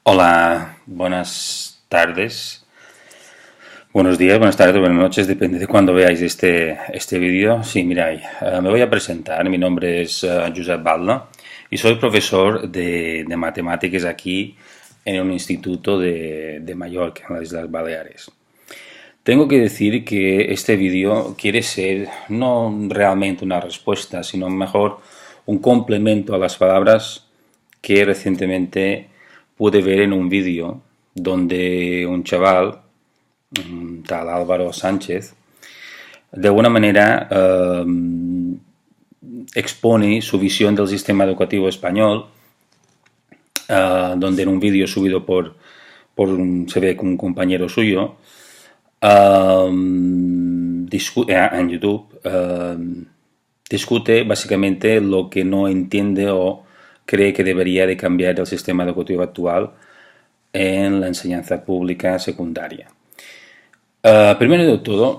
Hola, buenas tardes, buenos días, buenas tardes, buenas noches, depende de cuándo veáis este vídeo. Sí, miráis, me voy a presentar, mi nombre es Josep Balda y soy profesor de matemáticas aquí en un instituto de Mallorca, en las Islas Baleares. Tengo que decir que este vídeo quiere ser no realmente una respuesta, sino mejor un complemento a las palabras que recientemente pude ver en un vídeo donde un chaval, un tal Álvaro Sánchez, de alguna manera expone su visión del sistema educativo español, donde en un vídeo subido se ve con un compañero suyo, en YouTube, discute básicamente lo que no entiende o cree que debería de cambiar el sistema educativo actual en la enseñanza pública secundaria. Primero de todo,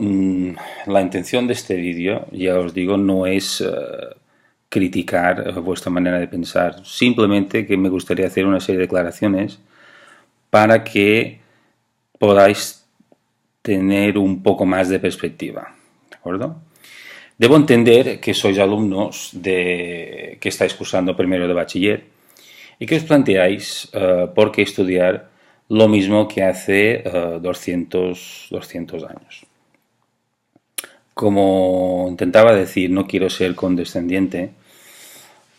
la intención de este vídeo, ya os digo, no es criticar vuestra manera de pensar, simplemente que me gustaría hacer una serie de declaraciones para que podáis tener un poco más de perspectiva, ¿de acuerdo? Debo entender que sois alumnos que estáis cursando primero de bachiller y que os planteáis por qué estudiar lo mismo que hace 200 años. Como intentaba decir, no quiero ser condescendiente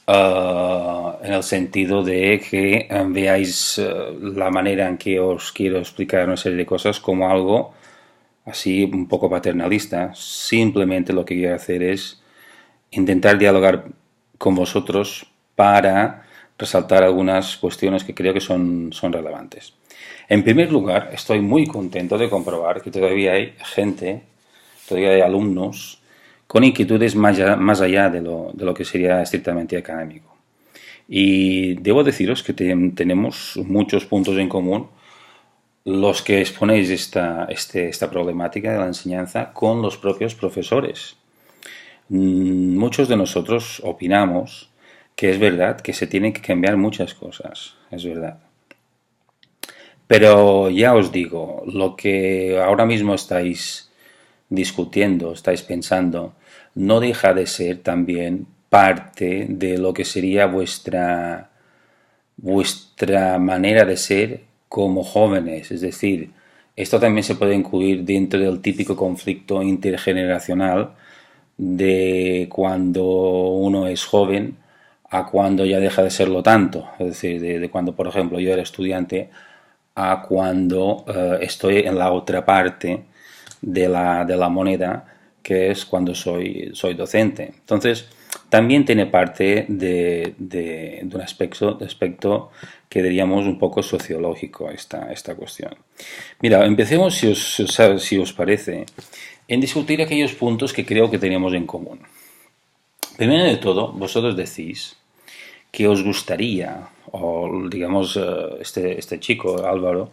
en el sentido de que veáis la manera en que os quiero explicar una serie de cosas como algo así un poco paternalista. Simplemente lo que quiero hacer es intentar dialogar con vosotros para resaltar algunas cuestiones que creo que son relevantes. En primer lugar, estoy muy contento de comprobar que todavía hay gente, todavía hay alumnos con inquietudes más allá de lo que sería estrictamente académico. Y debo deciros que tenemos muchos puntos en común los que exponéis esta problemática de la enseñanza con los propios profesores. Muchos de nosotros opinamos que es verdad que se tienen que cambiar muchas cosas, es verdad. Pero ya os digo, lo que ahora mismo estáis discutiendo, estáis pensando, no deja de ser también parte de lo que sería vuestra manera de ser como jóvenes. Es decir, esto también se puede incluir dentro del típico conflicto intergeneracional de cuando uno es joven a cuando ya deja de serlo tanto. Es decir, de cuando, por ejemplo, yo era estudiante a cuando estoy en la otra parte de la moneda, que es cuando soy docente. Entonces, también tiene parte de un aspecto que diríamos un poco sociológico esta cuestión. Mira, empecemos, si os parece, en discutir aquellos puntos que creo que tenemos en común. Primero de todo, vosotros decís que os gustaría, o digamos, este chico, Álvaro,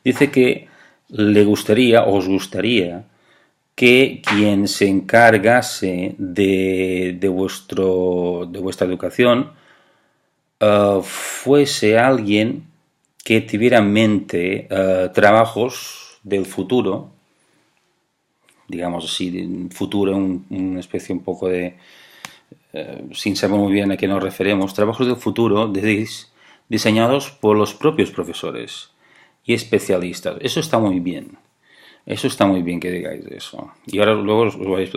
dice que le gustaría, o os gustaría, que quien se encargase de vuestra educación fuese alguien que tuviera en mente trabajos del futuro, digamos así, futuro, una especie un poco de, sin saber muy bien a qué nos referimos, trabajos del futuro diseñados por los propios profesores y especialistas. Eso está muy bien. Eso está muy bien que digáis eso. Y ahora luego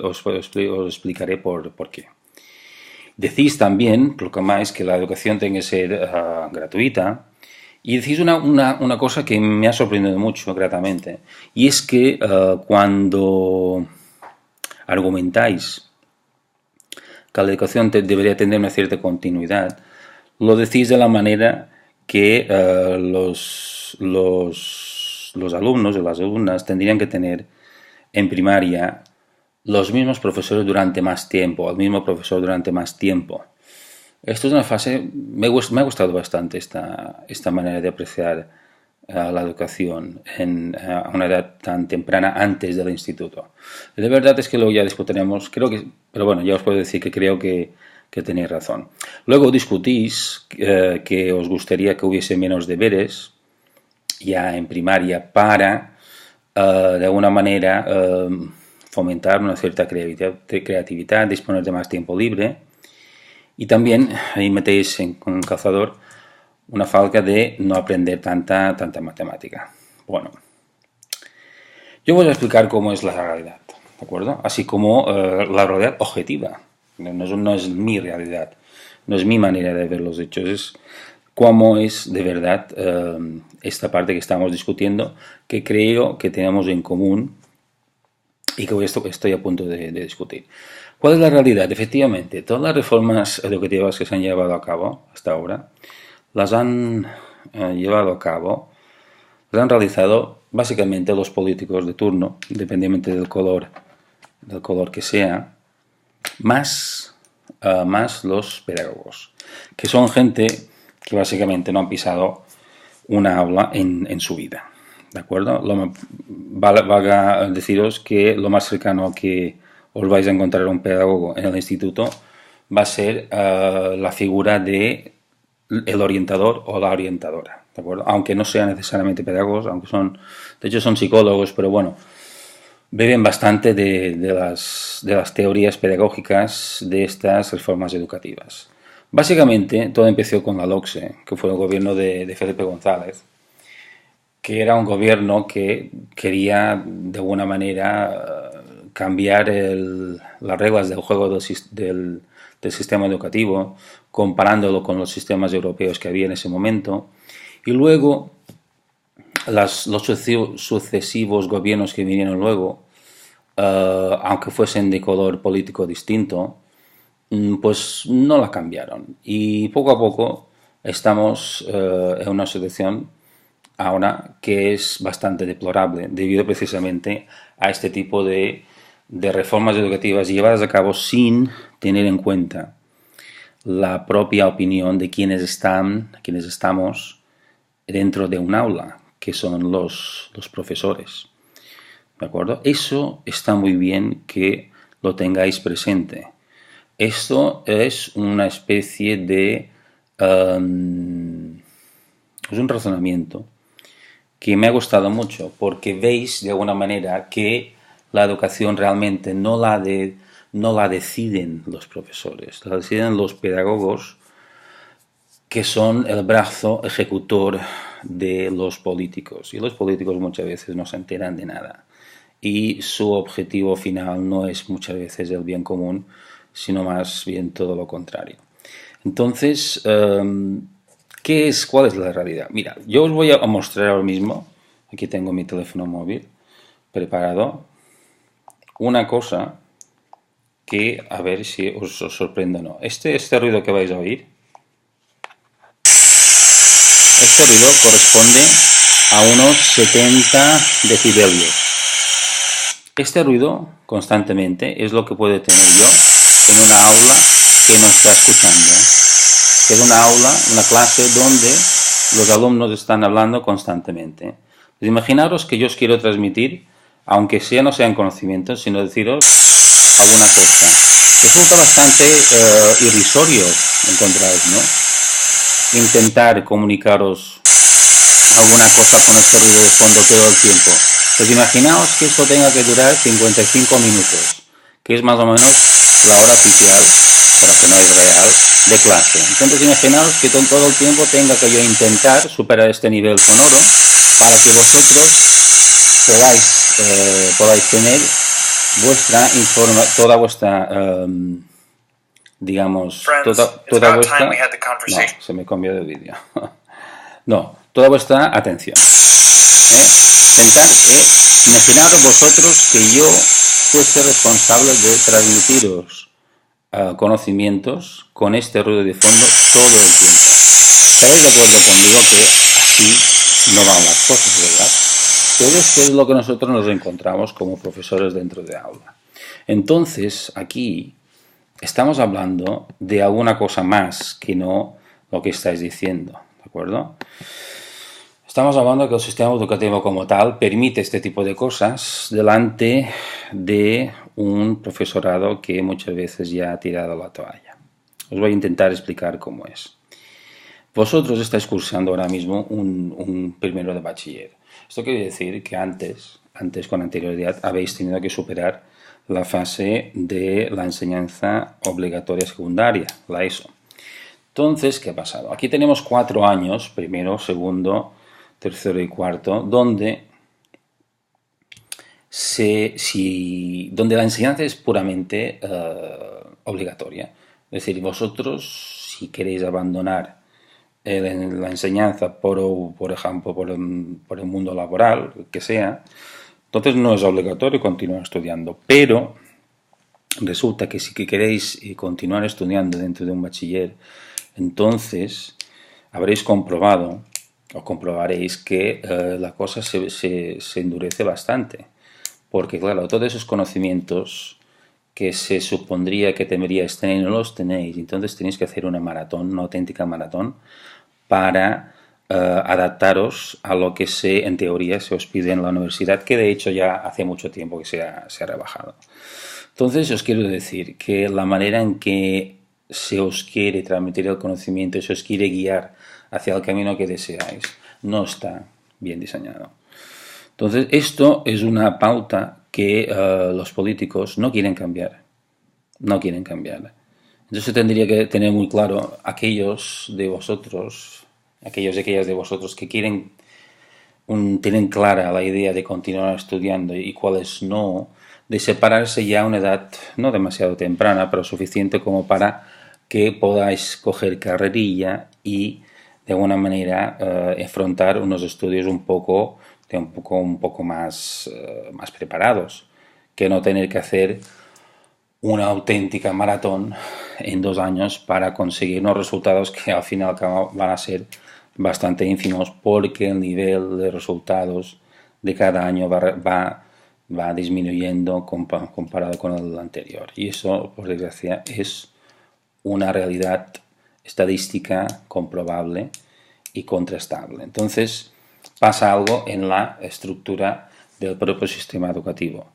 os explicaré por qué. Decís también, proclamáis que la educación tiene que ser gratuita. Y decís una cosa que me ha sorprendido mucho, gratamente. Y es que cuando argumentáis que la educación debería tener una cierta continuidad, lo decís de la manera que los alumnos o las alumnas tendrían que tener en primaria los mismos profesores durante más tiempo, el mismo profesor durante más tiempo. Esto es una fase, me ha gustado bastante esta manera de apreciar la educación a una edad tan temprana antes del instituto. De verdad es que luego ya discutiremos, pero bueno, ya os puedo decir que creo que tenéis razón. Luego discutís que os gustaría que hubiese menos deberes, ya en primaria para, de alguna manera, fomentar una cierta creatividad, disponer de más tiempo libre. Y también ahí metéis con un calzador una falta de no aprender tanta matemática. Bueno, yo voy a explicar cómo es la realidad, ¿de acuerdo? Así como la realidad objetiva. No es mi realidad, no es mi manera de ver los hechos, es cómo es de verdad esta parte que estamos discutiendo, que creo que tenemos en común y que estoy a punto de discutir. ¿Cuál es la realidad? Efectivamente, todas las reformas educativas que se han llevado a cabo hasta ahora, las han llevado a cabo, las han realizado básicamente los políticos de turno, independientemente del color que sea, más los pedagogos, que son gente que básicamente no han pisado una aula en su vida. ¿De acuerdo? Valga deciros que lo más cercano que os vais a encontrar a un pedagogo en el instituto va a ser la figura de el orientador o la orientadora, ¿de acuerdo? Aunque no sean necesariamente pedagogos, de hecho son psicólogos, pero bueno, beben bastante de las teorías pedagógicas de estas reformas educativas. Básicamente todo empezó con la LOCSE, que fue el gobierno de Felipe González, que era un gobierno que quería de alguna manera cambiar las reglas del juego del sistema educativo, comparándolo con los sistemas europeos que había en ese momento. Y luego los sucesivos gobiernos que vinieron luego, aunque fuesen de color político distinto, pues no la cambiaron. Y poco a poco estamos en una situación ahora que es bastante deplorable debido precisamente a este tipo de reformas educativas llevadas a cabo sin tener en cuenta la propia opinión de quienes estamos dentro de un aula, que son los profesores. ¿De acuerdo? Eso está muy bien que lo tengáis presente. Esto es una especie de es un razonamiento que me ha gustado mucho, porque veis de alguna manera que la educación realmente no la deciden los profesores, la deciden los pedagogos, que son el brazo ejecutor de los políticos. Y los políticos muchas veces no se enteran de nada. Y su objetivo final no es muchas veces el bien común, sino más bien todo lo contrario. Entonces, ¿cuál es la realidad? Mira, yo os voy a mostrar ahora mismo, aquí tengo mi teléfono móvil preparado, una cosa que a ver si os sorprende o no. Este ruido que vais a oír, este ruido corresponde a unos 70 decibelios. Este ruido constantemente es lo que puedo tener yo en una aula que no está escuchando, que es una clase donde los alumnos están hablando constantemente. Pues imaginaros que yo os quiero transmitir, aunque no sean conocimientos, sino deciros alguna cosa. Resulta bastante irrisorio, encontráis, ¿no? Intentar comunicaros alguna cosa con este ruido de fondo todo el tiempo. Pues imaginaos que esto tenga que durar 55 minutos, que es más o menos la hora oficial, pero que no es real, de clase. Entonces imaginaos que todo el tiempo tenga que yo intentar superar este nivel sonoro para que vosotros podáis tener toda vuestra digamos, toda vuestra... No, se me cambió de vídeo. No, toda vuestra atención. Imaginaros vosotros que yo fuese responsable de transmitiros conocimientos con este ruido de fondo todo el tiempo. Estaréis de acuerdo conmigo que así no van las cosas, ¿verdad? Pero esto es lo que nosotros nos encontramos como profesores dentro de aula. Entonces, aquí estamos hablando de alguna cosa más que no lo que estáis diciendo, ¿de acuerdo? Estamos hablando que el sistema educativo como tal permite este tipo de cosas delante de un profesorado que muchas veces ya ha tirado la toalla. Os voy a intentar explicar cómo es. Vosotros estáis cursando ahora mismo un primero de bachiller. Esto quiere decir que antes con anterioridad, habéis tenido que superar la fase de la enseñanza obligatoria secundaria, la ESO. Entonces, ¿qué ha pasado? Aquí tenemos 4 años, primero, segundo, tercero y cuarto, donde donde la enseñanza es puramente obligatoria. Es decir, vosotros, si queréis abandonar la enseñanza, por ejemplo, por el mundo laboral, que sea, entonces no es obligatorio continuar estudiando. Pero resulta que si queréis continuar estudiando dentro de un bachiller, entonces habréis comprobado o comprobaréis que la cosa se endurece bastante. Porque, claro, todos esos conocimientos que se supondría que deberíais tener no los tenéis. Entonces tenéis que hacer una maratón, una auténtica maratón, para adaptaros a lo que en teoría se os pide en la universidad, que de hecho ya hace mucho tiempo que se ha rebajado. Entonces os quiero decir que la manera en que se os quiere transmitir el conocimiento y se os quiere guiar hacia el camino que deseáis no está bien diseñado. Entonces, esto es una pauta que los políticos no quieren cambiar. No quieren cambiar. Entonces, tendría que tener muy claro aquellos de vosotros, aquellos y aquellas de vosotros que tienen clara la idea de continuar estudiando y cuáles no, de separarse ya a una edad no demasiado temprana, pero suficiente como para que podáis coger carrerilla y de alguna manera afrontar unos estudios un poco más preparados, que no tener que hacer una auténtica maratón en 2 años para conseguir unos resultados que al final van a ser bastante ínfimos, porque el nivel de resultados de cada año va disminuyendo comparado con el anterior. Y eso, por desgracia, es una realidad estadística comprobable y contrastable. Entonces, pasa algo en la estructura del propio sistema educativo.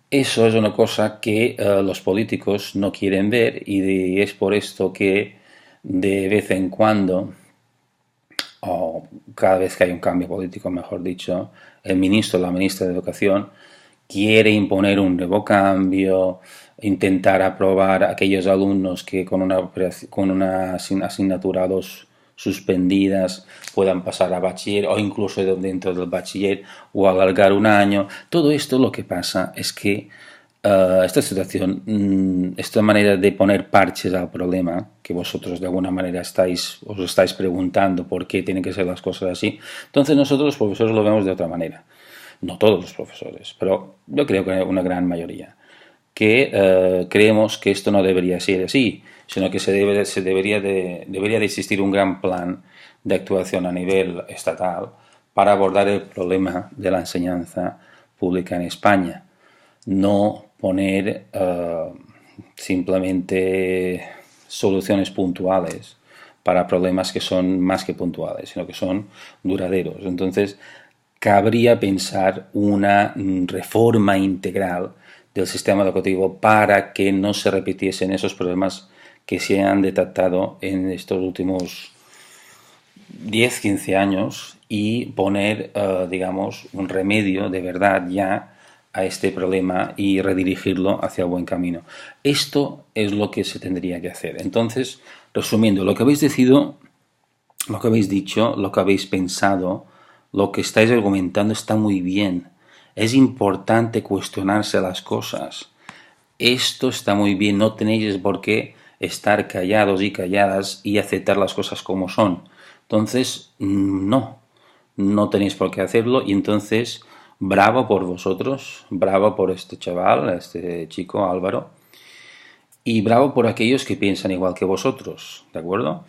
Eso es una cosa que los políticos no quieren ver, y es por esto que de vez en cuando, o cada vez que hay un cambio político, mejor dicho, el ministro o la ministra de Educación quiere imponer un nuevo cambio, intentar aprobar a aquellos alumnos que con una asignatura o dos suspendidas puedan pasar a bachiller, o incluso dentro del bachiller, o alargar un año. Todo esto, lo que pasa es que esta situación, esta manera de poner parches al problema, que vosotros de alguna manera os estáis preguntando por qué tienen que ser las cosas así, entonces nosotros los profesores lo vemos de otra manera. No todos los profesores, pero yo creo que una gran mayoría, que creemos que esto no debería ser así, sino que debería de existir un gran plan de actuación a nivel estatal para abordar el problema de la enseñanza pública en España. No poner simplemente soluciones puntuales para problemas que son más que puntuales, sino que son duraderos. Entonces, cabría pensar una reforma integral del sistema educativo para que no se repitiesen esos problemas que se han detectado en estos últimos 10-15 años, y poner, digamos, un remedio de verdad ya a este problema y redirigirlo hacia el buen camino. Esto es lo que se tendría que hacer. Entonces, resumiendo, lo que habéis decidido, lo que habéis dicho, lo que habéis pensado, lo que estáis argumentando está muy bien. Es importante cuestionarse las cosas. Esto está muy bien, no tenéis por qué estar callados y calladas y aceptar las cosas como son. Entonces, no tenéis por qué hacerlo, y entonces, bravo por vosotros, bravo por este chaval, este chico Álvaro, y bravo por aquellos que piensan igual que vosotros, ¿de acuerdo?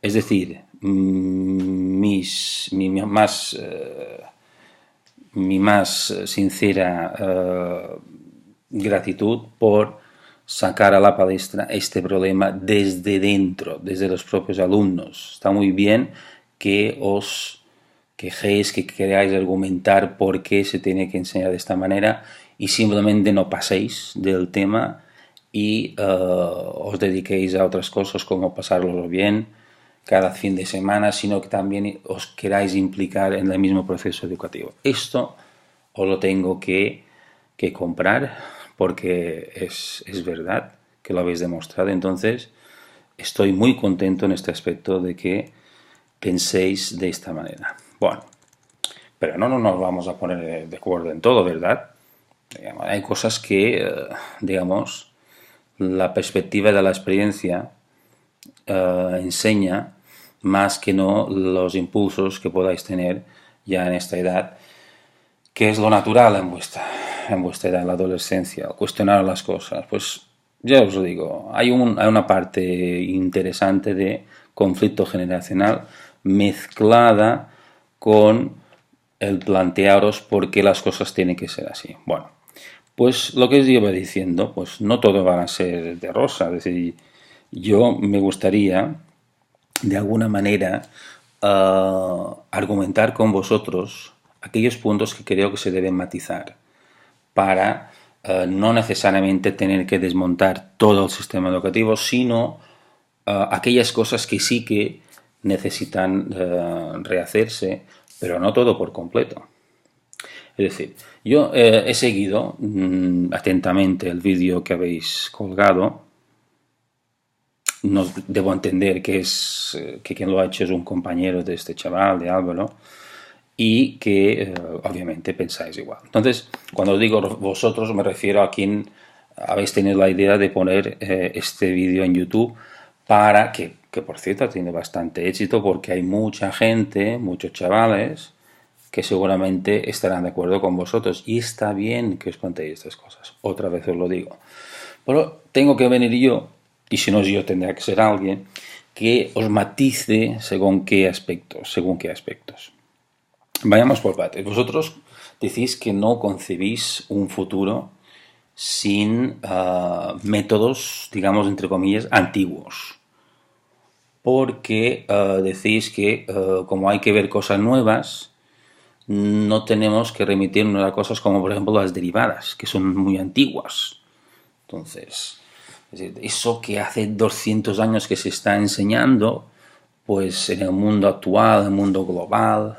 Es decir, mi más sincera gratitud por sacar a la palestra este problema desde dentro, desde los propios alumnos. Está muy bien que os quejéis, que queráis argumentar por qué se tiene que enseñar de esta manera, y simplemente no paséis del tema y os dediquéis a otras cosas como pasarlo bien, cada fin de semana, sino que también os queráis implicar en el mismo proceso educativo. Esto os lo tengo que comprar porque es verdad que lo habéis demostrado. Entonces, estoy muy contento en este aspecto de que penséis de esta manera. Bueno, pero no nos vamos a poner de acuerdo en todo, ¿verdad? Hay cosas que, digamos, la perspectiva de la experiencia enseña más que no los impulsos que podáis tener ya en esta edad, que es lo natural en vuestra edad, en la adolescencia, cuestionar las cosas. Pues ya os lo digo, hay una parte interesante de conflicto generacional mezclada con el plantearos por qué las cosas tienen que ser así. Bueno, pues lo que os iba diciendo, pues no todo va a ser de rosa. Es decir, yo me gustaría, de alguna manera, argumentar con vosotros aquellos puntos que creo que se deben matizar para no necesariamente tener que desmontar todo el sistema educativo, sino aquellas cosas que sí que necesitan rehacerse, pero no todo por completo. Es decir, yo he seguido atentamente el vídeo que habéis colgado. No debo entender que quien lo ha hecho es un compañero de este chaval, de Álvaro, y que obviamente pensáis igual. Entonces, cuando digo vosotros, me refiero a quien habéis tenido la idea de poner este vídeo en YouTube para que por cierto tiene bastante éxito porque hay mucha gente, muchos chavales que seguramente estarán de acuerdo con vosotros y está bien que os contéis estas cosas. Otra vez os lo digo. Pero tengo que venir yo, y si no yo tendrá que ser alguien, que os matice según qué aspectos. Vayamos por partes. Vosotros decís que no concebís un futuro sin métodos, digamos, entre comillas, antiguos. Porque decís que como hay que ver cosas nuevas, no tenemos que remitirnos a cosas como, por ejemplo, las derivadas, que son muy antiguas. Entonces, es decir, eso que hace 200 años que se está enseñando, pues en el mundo actual, el mundo global,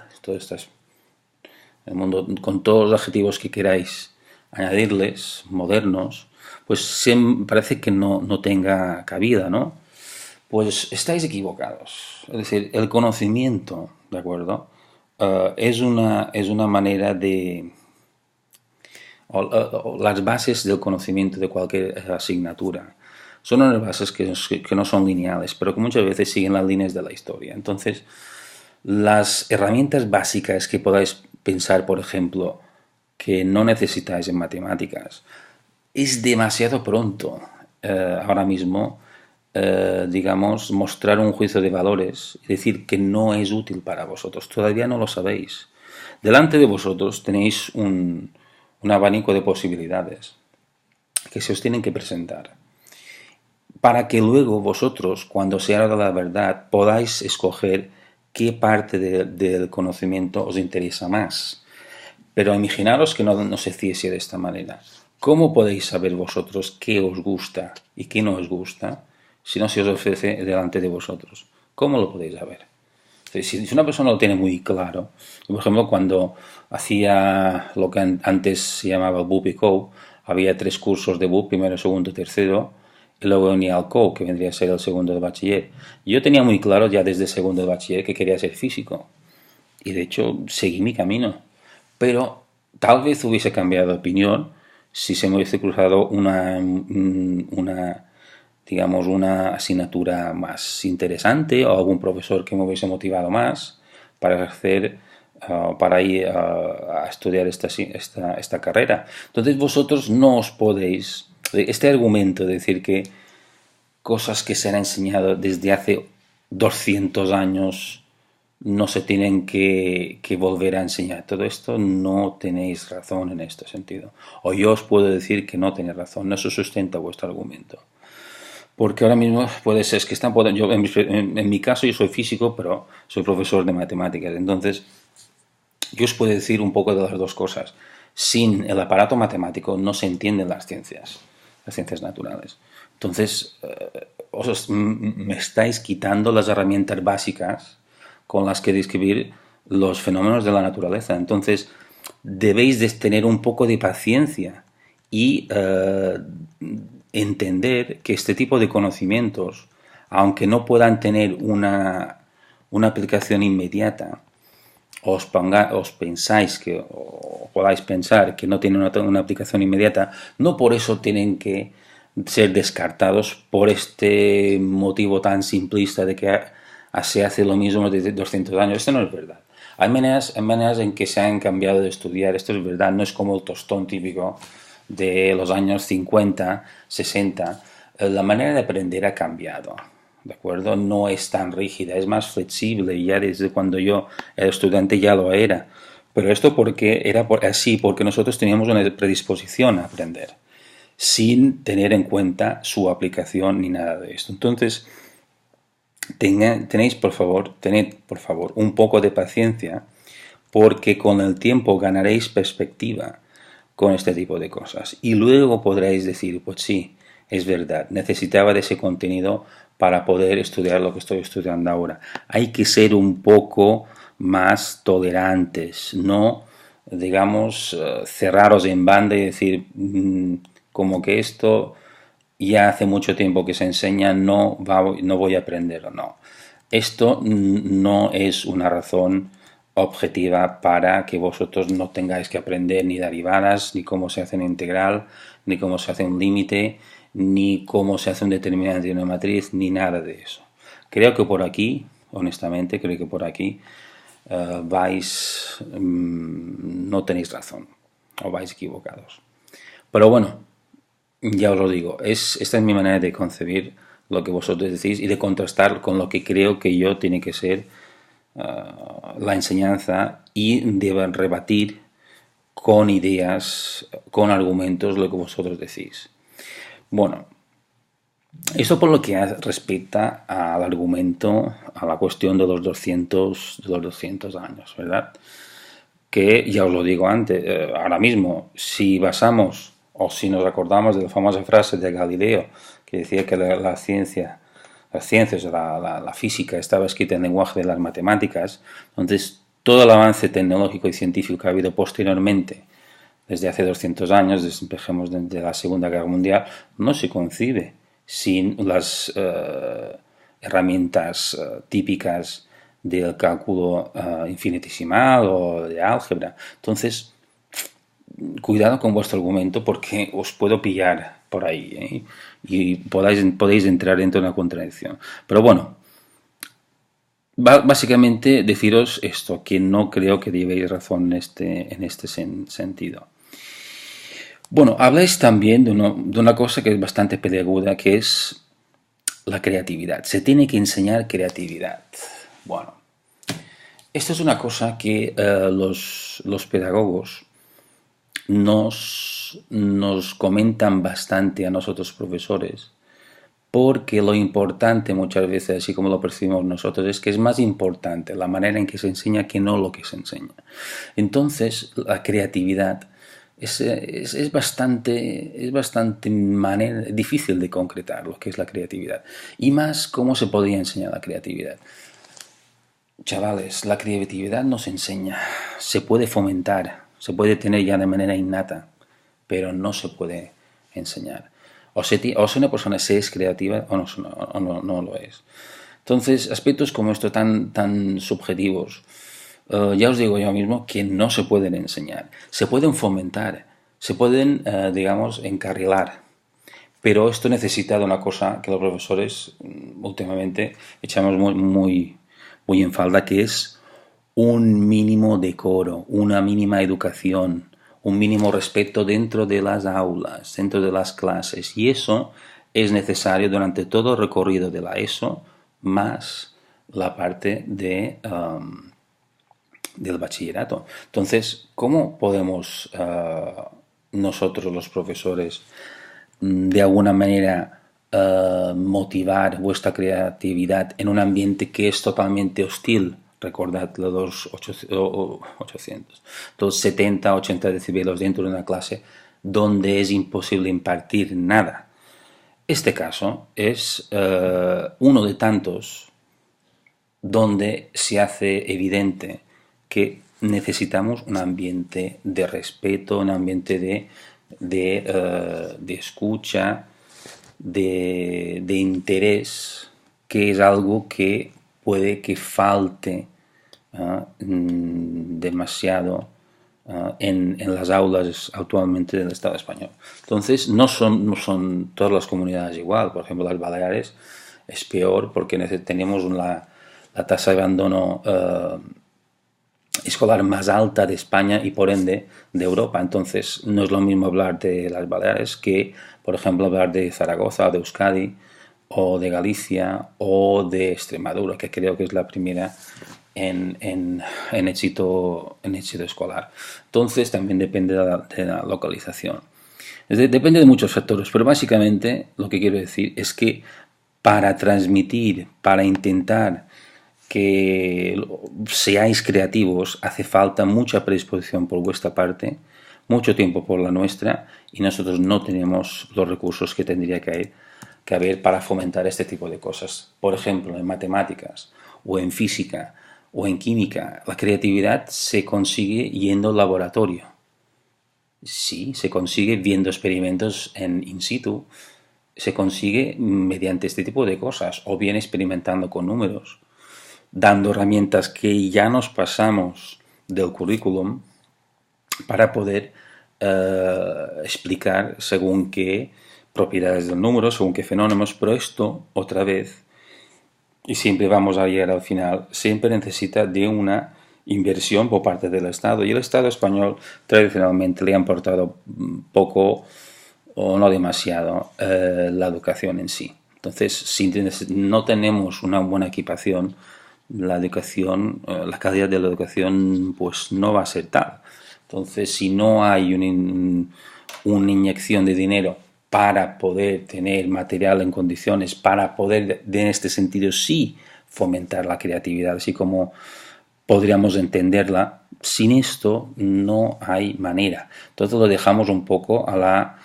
el mundo con todos los adjetivos que queráis añadirles, modernos, pues parece que no tenga cabida, ¿no? Pues estáis equivocados. Es decir, el conocimiento, ¿de acuerdo? Es una manera de... las bases del conocimiento de cualquier asignatura son unas bases que no son lineales, pero que muchas veces siguen las líneas de la historia. Entonces, las herramientas básicas que podáis pensar, por ejemplo, que no necesitáis en matemáticas, es demasiado pronto ahora mismo, digamos, mostrar un juicio de valores y decir que no es útil para vosotros. Todavía no lo sabéis. Delante de vosotros tenéis un abanico de posibilidades que se os tienen que presentar para que luego vosotros, cuando sea la verdad, podáis escoger qué parte del conocimiento os interesa más. Pero imaginaros que no se hiciese de esta manera. ¿Cómo podéis saber vosotros qué os gusta y qué no os gusta si no se os ofrece delante de vosotros? ¿Cómo lo podéis saber? Si una persona lo tiene muy claro, por ejemplo, cuando hacía lo que antes se llamaba BUP y CO, había 3 cursos de BUP, primero, segundo, tercero, y luego venía al CO, que vendría a ser el segundo de bachiller. Yo tenía muy claro ya desde segundo de bachiller que quería ser físico, y de hecho seguí mi camino, pero tal vez hubiese cambiado de opinión si se me hubiese cruzado digamos, una asignatura más interesante o algún profesor que me hubiese motivado más para ir a estudiar esta carrera. Entonces vosotros no os podéis, este argumento de decir que cosas que se han enseñado desde hace 200 años no se tienen que volver a enseñar. Todo esto no tenéis razón en este sentido. O yo os puedo decir que no tenéis razón, no se sustenta vuestro argumento. Porque ahora mismo puede ser que están... Yo, en mi caso yo soy físico, pero soy profesor de matemáticas. Entonces, yo os puedo decir un poco de las dos cosas. Sin el aparato matemático no se entienden las ciencias naturales. Entonces, me estáis quitando las herramientas básicas con las que describir los fenómenos de la naturaleza. Entonces, debéis de tener un poco de paciencia y entender que este tipo de conocimientos, aunque no puedan tener una aplicación inmediata, os pensáis que, o podáis pensar que no tienen una aplicación inmediata, no por eso tienen que ser descartados por este motivo tan simplista de que se hace lo mismo desde 200 años. Esto no es verdad. Hay maneras en que se han cambiado de estudiar, esto es verdad, no es como el tostón típico de los años 50, 60. La manera de aprender ha cambiado, ¿de acuerdo? No es tan rígida, es más flexible, y ya desde cuando yo era estudiante ya lo era. Pero esto porque era así, porque nosotros teníamos una predisposición a aprender, sin tener en cuenta su aplicación ni nada de esto. Entonces, tened por favor un poco de paciencia, porque con el tiempo ganaréis perspectiva con este tipo de cosas y luego podréis decir, pues sí, es verdad, necesitaba de ese contenido para poder estudiar lo que estoy estudiando ahora. Hay que ser un poco más tolerantes, no, digamos, cerraros en banda y decir, como que esto ya hace mucho tiempo que se enseña, no voy a aprenderlo, no. Esto no es una razón objetiva para que vosotros no tengáis que aprender ni derivadas, ni cómo se hace una integral, ni cómo se hace un límite, ni cómo se hace un determinante de una matriz, ni nada de eso. Creo que por aquí, honestamente, creo que por aquí no tenéis razón, o vais equivocados. Pero bueno, ya os lo digo, esta es mi manera de concebir lo que vosotros decís y de contrastar con lo que creo que yo tiene que ser la enseñanza, y de rebatir con ideas, con argumentos lo que vosotros decís. Bueno, esto por lo que respecta al argumento, a la cuestión de los 200 años, ¿verdad? Que ya os lo digo antes, ahora mismo, si basamos o si nos acordamos de la famosa frase de Galileo que decía que la ciencia, las ciencias, la física estaba escrita en lenguaje de las matemáticas, entonces todo el avance tecnológico y científico que ha habido posteriormente, desde hace 200 años, desde la Segunda Guerra Mundial, no se concibe sin las herramientas típicas del cálculo infinitesimal o de álgebra. Entonces, cuidado con vuestro argumento, porque os puedo pillar por ahí, ¿eh? Y podéis entrar dentro de una contradicción. Pero bueno, básicamente deciros esto, que no creo que llevéis razón en este sentido. Bueno, habláis también de una cosa que es bastante peliaguda, que es la creatividad. Se tiene que enseñar creatividad. Bueno, esto es una cosa que los pedagogos nos comentan bastante a nosotros profesores, porque lo importante muchas veces, así como lo percibimos nosotros, es que es más importante la manera en que se enseña que no lo que se enseña. Entonces, la creatividad es bastante difícil de concretar lo que es la creatividad. Y más, ¿cómo se podría enseñar la creatividad? Chavales, la creatividad no se enseña, se puede fomentar, se puede tener ya de manera innata, pero no se puede enseñar. O si una persona se es creativa o no lo es. Entonces, aspectos como esto tan subjetivos, ya os digo yo mismo que no se pueden enseñar. Se pueden fomentar, se pueden, digamos, encarrilar. Pero esto necesita de una cosa que los profesores últimamente echamos muy en falta, que es un mínimo decoro, una mínima educación, un mínimo respeto dentro de las aulas, dentro de las clases. Y eso es necesario durante todo el recorrido de la ESO, más la parte del bachillerato. Entonces, ¿cómo podemos nosotros los profesores de alguna manera motivar vuestra creatividad en un ambiente que es totalmente hostil? Recordad los 70, 80 decibeles dentro de una clase donde es imposible impartir nada. Este caso es uno de tantos donde se hace evidente que necesitamos un ambiente de respeto, un ambiente de escucha, de interés, que es algo que puede que falte demasiado en las aulas actualmente del Estado español. Entonces, no son todas las comunidades igual. Por ejemplo, las Baleares es peor porque tenemos la tasa de abandono escolar más alta de España y por ende de Europa. Entonces, no es lo mismo hablar de las Baleares que, por ejemplo, hablar de Zaragoza, de Euskadi, o de Galicia, o de Extremadura, que creo que es la primera en éxito escolar. Entonces, también depende de la localización. Depende de muchos factores, pero básicamente lo que quiero decir es que para transmitir, para intentar que seáis creativos, hace falta mucha predisposición por vuestra parte, mucho tiempo por la nuestra, y nosotros no tenemos los recursos que tendría que haber para fomentar este tipo de cosas. Por ejemplo, en matemáticas, o en física, o en química, la creatividad se consigue yendo al laboratorio. Sí, se consigue viendo experimentos in situ, se consigue mediante este tipo de cosas, o bien experimentando con números, dando herramientas que ya nos pasamos del currículum para poder explicar según qué propiedades del número, según qué fenómenos, pero esto, otra vez, y siempre vamos a llegar al final, siempre necesita de una inversión por parte del Estado. Y el Estado español tradicionalmente le ha importado poco o no demasiado la educación en sí. Entonces, si no tenemos una buena equipación, la educación, la calidad de la educación, pues no va a ser tal. Entonces, si no hay una inyección de dinero para poder tener material en condiciones, para poder, en este sentido, sí fomentar la creatividad, así como podríamos entenderla, sin esto no hay manera. Entonces lo dejamos un poco a la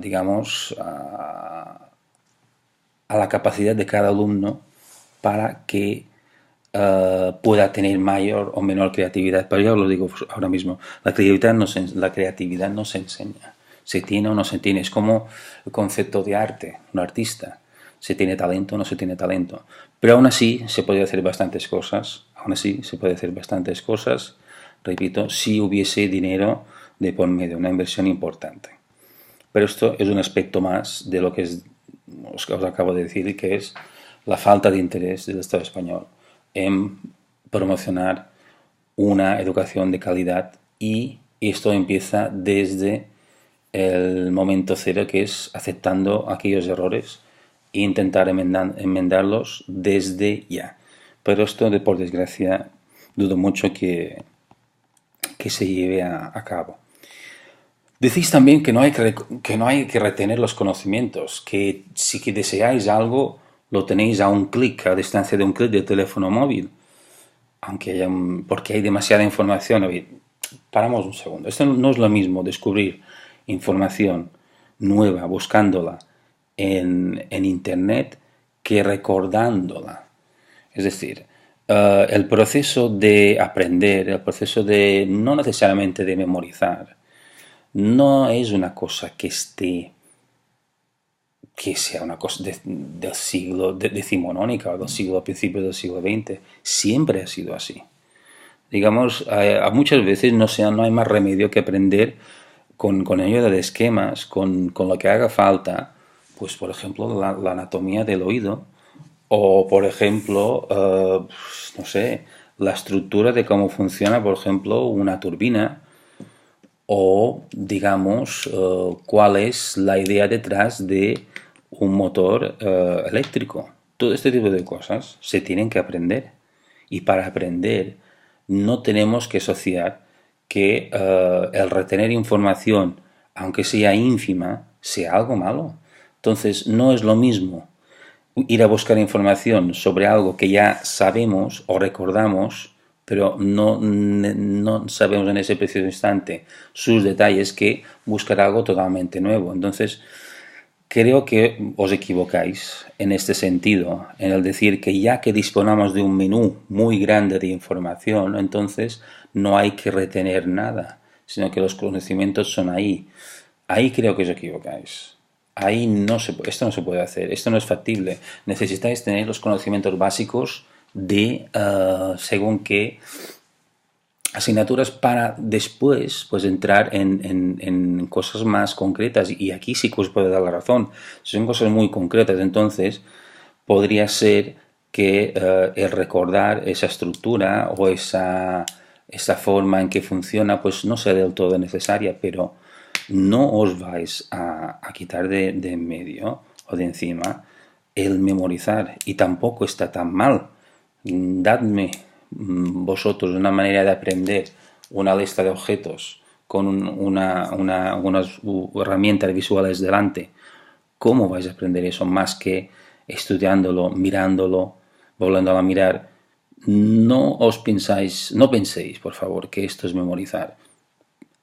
digamos, a la capacidad de cada alumno para que pueda tener mayor o menor creatividad. Pero yo lo digo ahora mismo, la creatividad no se enseña. Se tiene o no se tiene. Es como el concepto de arte, un artista. Se tiene talento o no se tiene talento. Pero aún así se puede hacer bastantes cosas. Repito, si hubiese dinero de por medio, una inversión importante. Pero esto es un aspecto más de lo que os acabo de decir, que es la falta de interés del Estado español en promocionar una educación de calidad, y esto empieza desde el momento cero, que es aceptando aquellos errores e intentar enmendarlos desde ya. Pero esto, por desgracia, dudo mucho que se lleve a cabo. Decís también que no hay que retener los conocimientos, que si que deseáis algo, lo tenéis a un clic, a distancia de un clic del teléfono móvil, porque hay demasiada información. Paramos un segundo. Esto no es lo mismo descubrir información nueva buscándola en Internet que recordándola. Es decir, el proceso de aprender, el proceso de no necesariamente de memorizar, no es una cosa que sea una cosa del siglo decimonónica o del siglo, principios del siglo XX. Siempre ha sido así. Digamos, muchas veces no hay más remedio que aprender con ayuda de esquemas, con lo que haga falta, pues por ejemplo la anatomía del oído, o por ejemplo, no sé, la estructura de cómo funciona, por ejemplo, una turbina, o digamos cuál es la idea detrás de un motor eléctrico. Todo este tipo de cosas se tienen que aprender, y para aprender no tenemos que asociar que el retener información, aunque sea ínfima, sea algo malo. Entonces no es lo mismo ir a buscar información sobre algo que ya sabemos o recordamos, pero no sabemos en ese preciso instante sus detalles, que buscar algo totalmente nuevo. Entonces Creo que os equivocáis en este sentido, en el decir que ya que disponemos de un menú muy grande de información, entonces no hay que retener nada, sino que los conocimientos son ahí. Ahí creo que os equivocáis. Ahí esto no se puede hacer, esto no es factible. Necesitáis tener los conocimientos básicos de según qué asignaturas para después pues entrar en cosas más concretas, y aquí sí que os puedo dar la razón. Son cosas muy concretas, entonces podría ser que el recordar esa estructura o esa forma en que funciona pues no sea del todo necesaria, pero no os vais a quitar de en medio o de encima el memorizar, y tampoco está tan mal. Dadme vosotros una manera de aprender una lista de objetos con unas herramientas visuales delante. ¿Cómo vais a aprender eso más que estudiándolo, mirándolo, volviéndolo a mirar? No penséis, por favor, que esto es memorizar.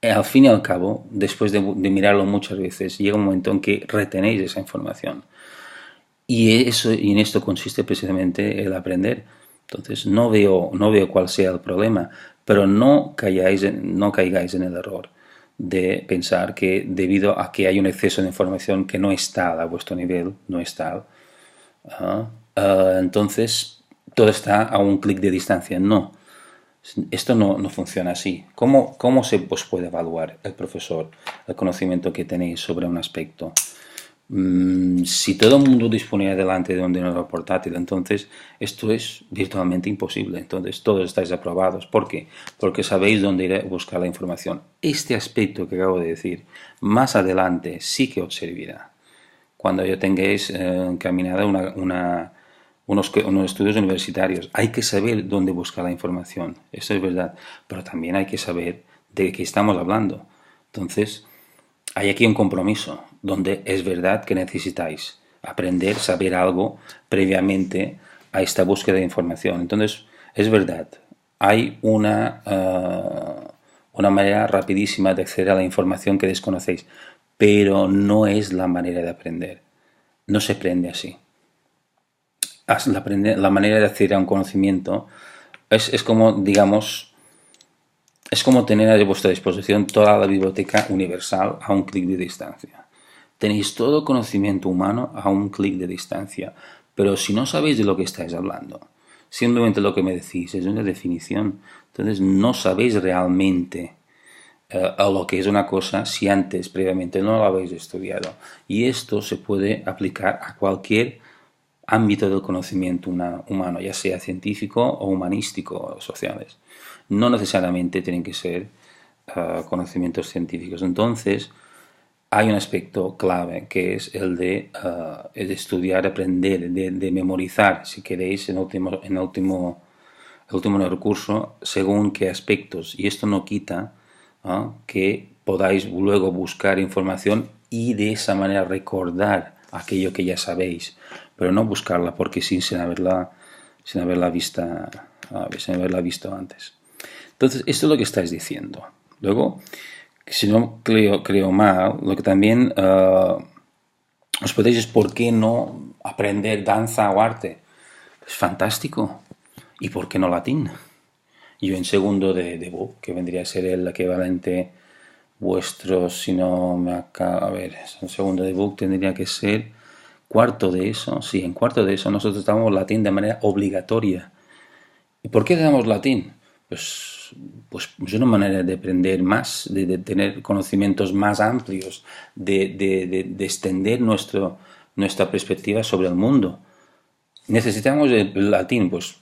Al fin y al cabo, después de mirarlo muchas veces, llega un momento en que retenéis esa información. Y en esto consiste precisamente el aprender. Entonces, no veo cuál sea el problema, pero no caigáis en el error de pensar que debido a que hay un exceso de información que no está a vuestro nivel, no está, entonces todo está a un clic de distancia. No, esto no funciona así. ¿Cómo se puede evaluar el profesor el conocimiento que tenéis sobre un aspecto? Si todo el mundo disponiera delante de un ordenador portátil, entonces esto es virtualmente imposible. Entonces todos estáis aprobados. ¿Por qué? Porque sabéis dónde ir a buscar la información. Este aspecto que acabo de decir, más adelante sí que os servirá. Cuando ya tengáis encaminada unos estudios universitarios, hay que saber dónde buscar la información. Eso es verdad. Pero también hay que saber de qué estamos hablando. Entonces, hay aquí un compromiso donde es verdad que necesitáis aprender, saber algo previamente a esta búsqueda de información. Entonces, es verdad, hay una manera rapidísima de acceder a la información que desconocéis, pero no es la manera de aprender. No se aprende así. La manera de acceder a un conocimiento es como, digamos, es como tener a vuestra disposición toda la biblioteca universal a un clic de distancia. Tenéis todo conocimiento humano a un clic de distancia, pero si no sabéis de lo que estáis hablando, simplemente lo que me decís es una definición, entonces no sabéis realmente a lo que es una cosa si antes, previamente, no lo habéis estudiado. Y esto se puede aplicar a cualquier ámbito del conocimiento humano, ya sea científico o humanístico o sociales. No necesariamente tienen que ser conocimientos científicos. Entonces, hay un aspecto clave que es el de estudiar, aprender, de memorizar, si queréis, en el último recurso, según qué aspectos. Y esto no quita que podáis luego buscar información y de esa manera recordar aquello que ya sabéis, pero no buscarla porque sin haberla visto antes. Entonces, esto es lo que estáis diciendo. Luego, si no creo mal, lo que también os podéis es por qué no aprender danza o arte. Es fantástico. ¿Y por qué no latín? Yo en segundo de BUP, que vendría a ser el equivalente vuestro, si no me acaba, a ver, en segundo de BUP tendría que ser cuarto de eso. Sí, en cuarto de eso nosotros damos latín de manera obligatoria. ¿Y por qué damos latín? Pues es una manera de aprender más, de tener conocimientos más amplios, de extender nuestra perspectiva sobre el mundo. ¿Necesitamos el latín? Pues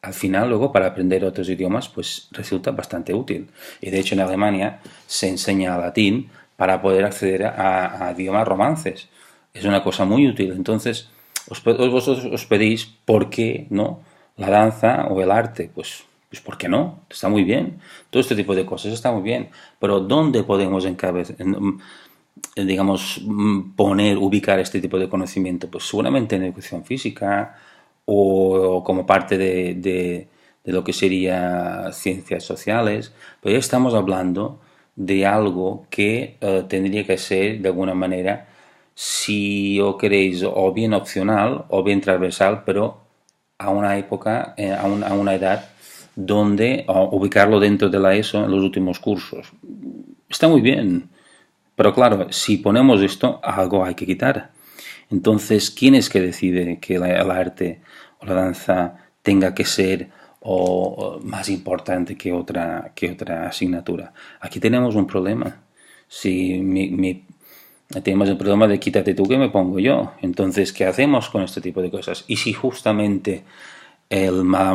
al final luego para aprender otros idiomas pues resulta bastante útil. Y de hecho en Alemania se enseña latín para poder acceder a idiomas romances. Es una cosa muy útil. Entonces vosotros os pedís por qué no la danza o el arte. Pues ¿por qué no? Está muy bien. Todo este tipo de cosas está muy bien. Pero ¿dónde podemos ubicar este tipo de conocimiento? Pues seguramente en educación física o como parte de lo que sería ciencias sociales, pero ya estamos hablando de algo que tendría que ser de alguna manera si o queréis o bien opcional o bien transversal, pero a una época, a una edad donde ubicarlo dentro de la ESO en los últimos cursos. Está muy bien, pero claro, si ponemos esto, algo hay que quitar. Entonces, ¿quién es que decide que el arte o la danza tenga que ser o más importante que otra asignatura? Aquí tenemos un problema. Si tenemos el problema de quítate tú que me pongo yo. Entonces, ¿qué hacemos con este tipo de cosas? Y si justamente la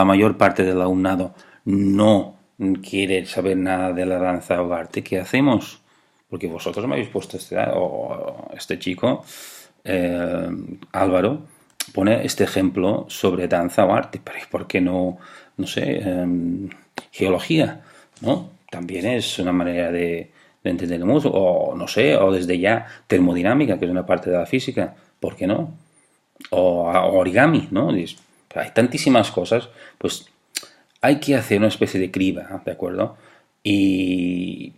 mayor parte del alumnado no quiere saber nada de la danza o el arte, ¿qué hacemos? Porque vosotros me habéis puesto este chico, Álvaro, pone este ejemplo sobre danza o arte, pero ¿por qué no, no sé, geología? ¿No? También es una manera de entender el mundo, o no sé, o desde ya termodinámica, que es una parte de la física, ¿por qué no? O origami, ¿no? Hay tantísimas cosas, pues hay que hacer una especie de criba, ¿de acuerdo? Y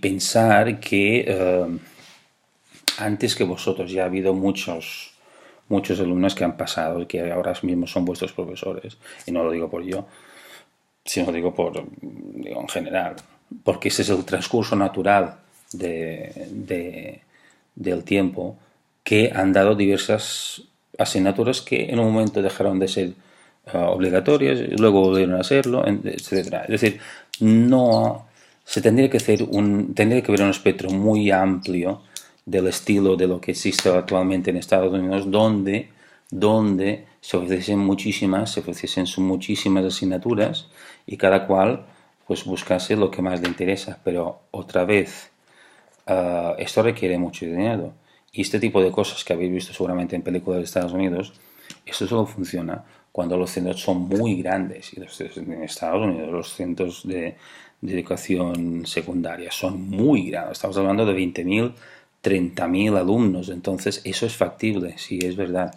pensar que antes que vosotros ya ha habido muchos alumnos que han pasado y que ahora mismo son vuestros profesores, y no lo digo por yo, sino lo digo digo, en general, porque ese es el transcurso natural del tiempo, que han dado diversas asignaturas que en un momento dejaron de ser obligatorias, luego volvieron a serlo, etcétera. Es decir, no se tendría que tendría que haber un espectro muy amplio del estilo de lo que existe actualmente en Estados Unidos, donde se ofreciesen muchísimas asignaturas y cada cual pues buscase lo que más le interesa. Pero otra vez, esto requiere mucho dinero. Y este tipo de cosas que habéis visto seguramente en películas de Estados Unidos, esto solo funciona cuando los centros son muy grandes. Y en Estados Unidos los centros de educación secundaria son muy grandes. Estamos hablando de 20.000, 30.000 alumnos. Entonces eso es factible, sí, es verdad.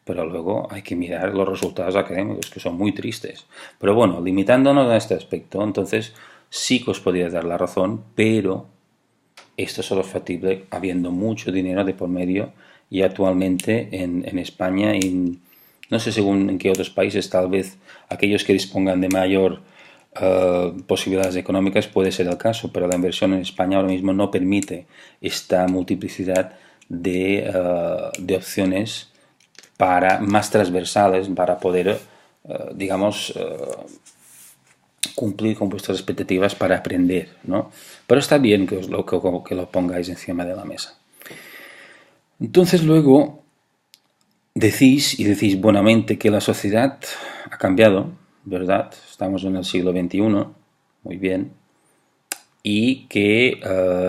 Pero luego hay que mirar los resultados académicos, que son muy tristes. Pero bueno, limitándonos a este aspecto, entonces sí que os podría dar la razón, pero esto solo es factible habiendo mucho dinero de por medio y actualmente en España y no sé según en qué otros países, tal vez aquellos que dispongan de mayor posibilidades económicas puede ser el caso, pero la inversión en España ahora mismo no permite esta multiplicidad de opciones más transversales para poder, digamos, cumplir con vuestras expectativas para aprender, ¿no? Pero está bien que lo pongáis encima de la mesa. Entonces luego decís buenamente que la sociedad ha cambiado, ¿verdad? Estamos en el siglo XXI, muy bien, y que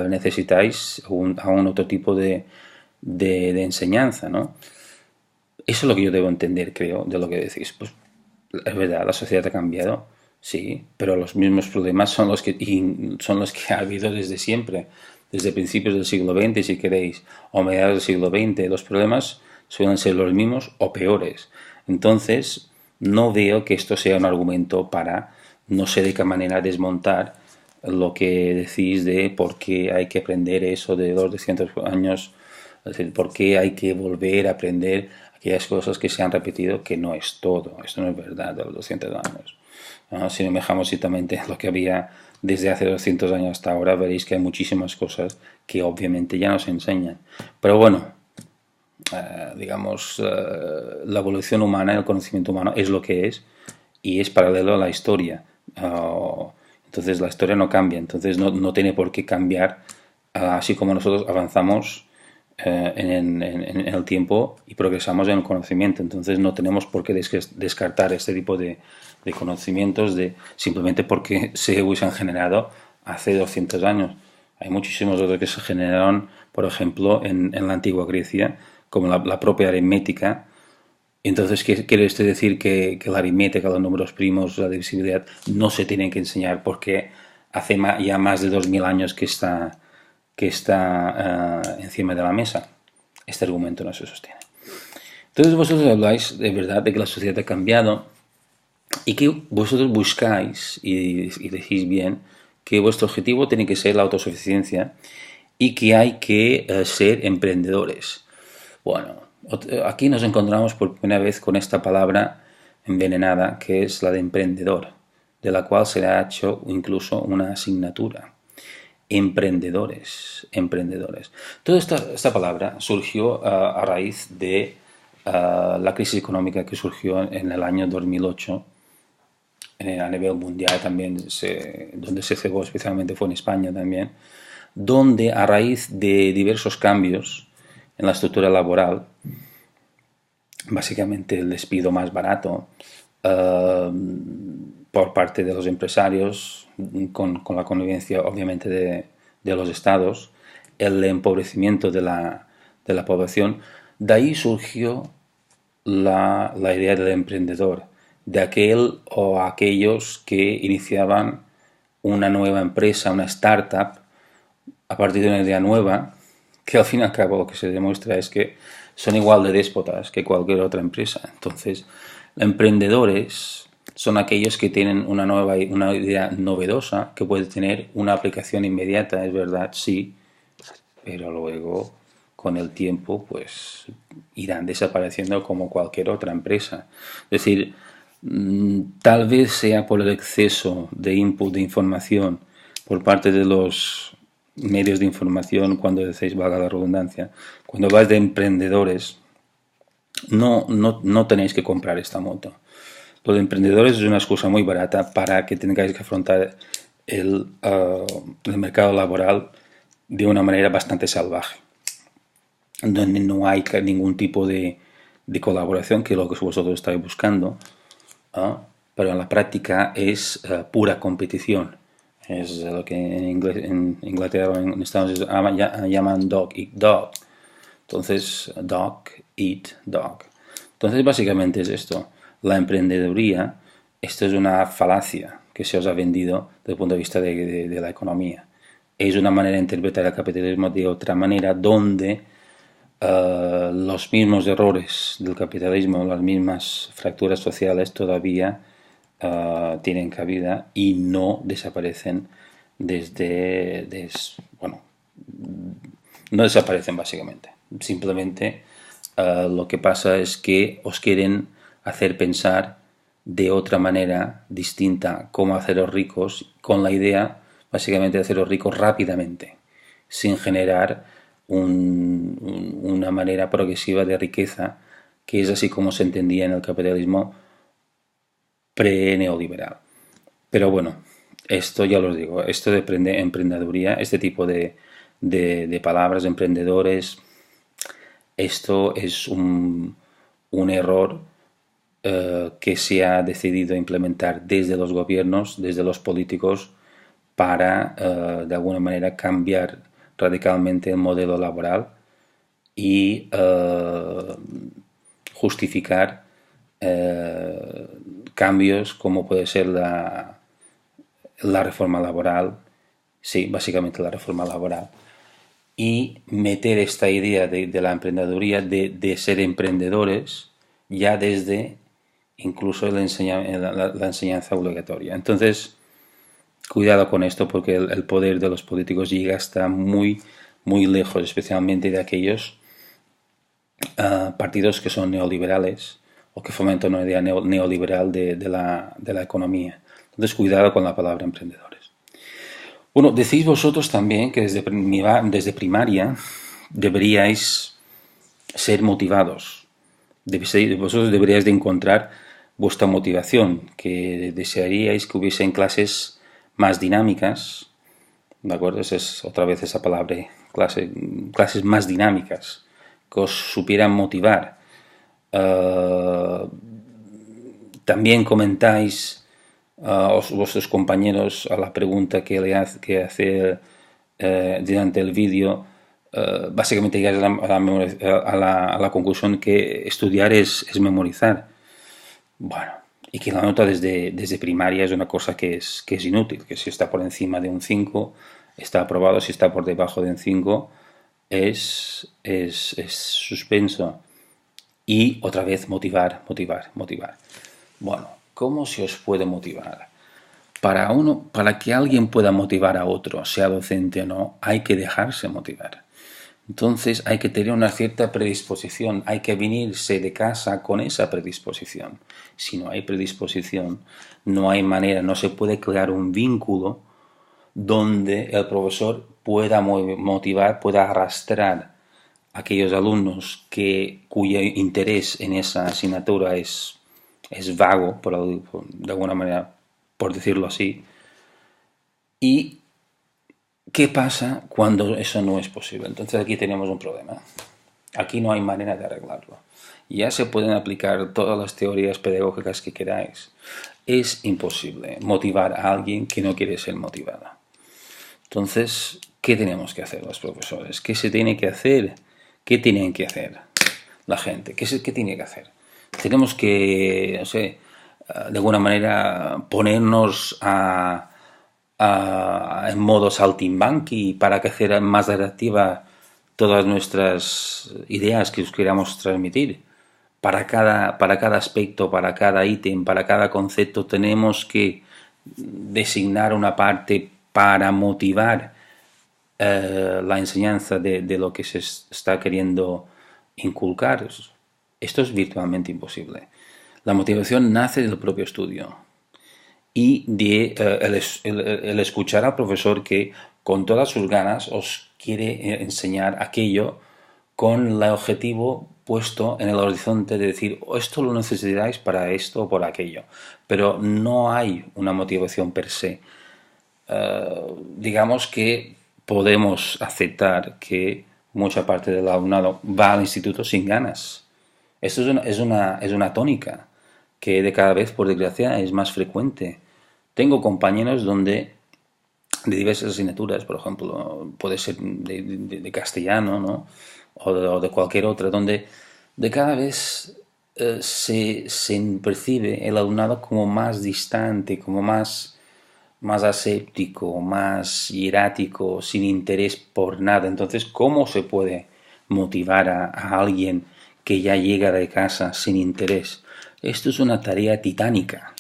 necesitáis un otro tipo de enseñanza, ¿no? Eso es lo que yo debo entender, creo, de lo que decís. Pues es verdad, la sociedad ha cambiado, sí, pero los mismos problemas son los que ha habido desde siempre, desde principios del siglo XX, si queréis, o mediados del siglo XX. Los problemas suelen ser los mismos o peores. Entonces, no veo que esto sea un argumento para no sé de qué manera desmontar lo que decís de por qué hay que aprender eso de los 200 años, es decir, por qué hay que volver a aprender aquellas cosas que se han repetido, que no es todo, esto no es verdad de los 200 años. ¿No? Si no dejamos ciertamente lo que había desde hace 200 años hasta ahora, veréis que hay muchísimas cosas que obviamente ya nos enseñan. Pero bueno, digamos, la evolución humana, el conocimiento humano es lo que es y es paralelo a la historia. Entonces la historia no cambia, entonces no tiene por qué cambiar, así como nosotros avanzamos en el tiempo y progresamos en el conocimiento. Entonces no tenemos por qué descartar este tipo de conocimientos simplemente porque se hubiesen generado hace 200 años. Hay muchísimos otros que se generaron, por ejemplo, en la antigua Grecia, como la propia aritmética. Entonces, ¿quiere usted decir que la aritmética, los números primos, la divisibilidad, no se tienen que enseñar porque hace ya más de 2000 años que está encima de la mesa? Este argumento no se sostiene. Entonces vosotros habláis de verdad de que la sociedad ha cambiado y que vosotros buscáis y decís bien que vuestro objetivo tiene que ser la autosuficiencia y que hay que ser emprendedores. Bueno, aquí nos encontramos por primera vez con esta palabra envenenada, que es la de emprendedor, de la cual se le ha hecho incluso una asignatura. Emprendedores, emprendedores. Toda esta palabra surgió a raíz de la crisis económica que surgió en el año 2008 a nivel mundial también, donde se cebó especialmente fue en España también, donde a raíz de diversos cambios en la estructura laboral, básicamente el despido más barato por parte de los empresarios, con la connivencia obviamente de los estados, el empobrecimiento de la población, de ahí surgió la idea del emprendedor, de aquel o aquellos que iniciaban una nueva empresa, una startup, a partir de una idea nueva, que al fin y al cabo lo que se demuestra es que son igual de déspotas que cualquier otra empresa. Entonces, emprendedores son aquellos que tienen una idea novedosa, que puede tener una aplicación inmediata, es verdad, sí, pero luego con el tiempo pues irán desapareciendo como cualquier otra empresa. Es decir, tal vez sea por el exceso de input de información por parte de los medios de información, cuando decís, valga la redundancia, cuando vais de emprendedores, no tenéis que comprar esta moto. Lo de emprendedores es una excusa muy barata para que tengáis que afrontar el mercado laboral de una manera bastante salvaje, donde no hay ningún tipo de colaboración, que es lo que vosotros estáis buscando, pero en la práctica es pura competición. Es lo que en Inglaterra o en Estados Unidos llaman dog eat dog. Entonces, dog eat dog. Entonces, básicamente es esto. La emprendeduría, esto es una falacia que se os ha vendido desde el punto de vista de la economía. Es una manera de interpretar el capitalismo de otra manera, donde los mismos errores del capitalismo, las mismas fracturas sociales todavía tienen cabida y no desaparecen bueno, no desaparecen básicamente. Simplemente lo que pasa es que os quieren hacer pensar de otra manera distinta cómo haceros ricos, con la idea básicamente de haceros ricos rápidamente, sin generar una manera progresiva de riqueza, que es así como se entendía en el capitalismo pre-neoliberal. Pero bueno, esto ya os digo, esto de emprendeduría, este tipo de palabras, emprendedores, esto es un error que se ha decidido implementar desde los gobiernos, desde los políticos, para de alguna manera cambiar radicalmente el modelo laboral y justificar cambios como puede ser la reforma laboral, sí, básicamente la reforma laboral, y meter esta idea de la emprendeduría, de ser emprendedores, ya desde incluso la enseñanza obligatoria. Entonces, cuidado con esto, porque el poder de los políticos llega hasta muy, muy lejos, especialmente de aquellos partidos que son neoliberales o que fomentan una idea neoliberal de la economía. Entonces, cuidado con la palabra emprendedores. Bueno, decís vosotros también que desde primaria deberíais ser motivados. Vosotros deberíais de encontrar vuestra motivación, que desearíais que hubiesen clases más dinámicas, ¿de acuerdo? Esa es otra vez esa palabra, clases más dinámicas, que os supieran motivar. También comentáis vuestros compañeros a la pregunta que hace durante el vídeo, básicamente llegáis a la conclusión que estudiar es memorizar. Bueno, y que la nota desde primaria es una cosa que es inútil, que si está por encima de un 5 está aprobado, si está por debajo de un 5 es suspenso. Y otra vez motivar. Bueno, ¿cómo se os puede motivar? para que alguien pueda motivar a otro, sea docente o no, hay que dejarse motivar. Entonces hay que tener una cierta predisposición, hay que venirse de casa con esa predisposición. Si no hay predisposición, no hay manera, no se puede crear un vínculo donde el profesor pueda motivar, pueda arrastrar a aquellos alumnos cuyo interés en esa asignatura es vago, de alguna manera, por decirlo así. ¿Y qué pasa cuando eso no es posible? Entonces aquí tenemos un problema. Aquí no hay manera de arreglarlo. Ya se pueden aplicar todas las teorías pedagógicas que queráis. Es imposible motivar a alguien que no quiere ser motivado. Entonces, ¿qué tenemos que hacer los profesores? ¿Qué se tiene que hacer? ¿Qué tienen que hacer la gente? ¿Qué tiene que hacer? Tenemos que, no sé, de alguna manera ponernos en modo saltimbanqui para que sea más atractiva todas nuestras ideas que os queramos transmitir. Para cada aspecto, para cada ítem, para cada concepto tenemos que designar una parte para motivar la enseñanza de lo que se está queriendo inculcar. Esto es virtualmente imposible. La motivación nace del propio estudio y de el escuchar al profesor que con todas sus ganas os quiere enseñar aquello con el objetivo puesto en el horizonte de decir, esto lo necesitáis para esto o por aquello, pero no hay una motivación per se. Digamos que podemos aceptar que mucha parte del alumnado va al instituto sin ganas. Esto es una tónica que de cada vez, por desgracia, es más frecuente. Tengo compañeros de diversas asignaturas, por ejemplo, puede ser de castellano, ¿no? O de cualquier otra, donde de cada vez se percibe el alumnado como más distante, como más aséptico, más hierático, sin interés por nada. Entonces, ¿cómo se puede motivar a alguien que ya llega de casa sin interés? Esto es una tarea titánica.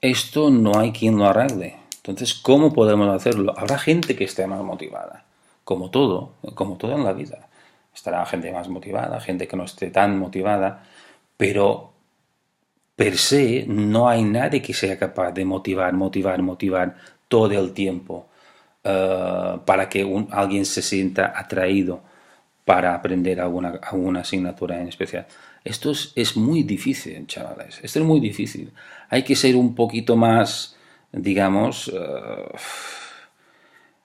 Esto no hay quien lo arregle. Entonces, ¿cómo podemos hacerlo? Habrá gente que esté más motivada, como todo en la vida. Estará gente más motivada, gente que no esté tan motivada, pero per se no hay nadie que sea capaz de motivar todo el tiempo para que alguien se sienta atraído para aprender alguna asignatura en especial. Esto es muy difícil, chavales. Esto es muy difícil. Hay que ser un poquito más, digamos,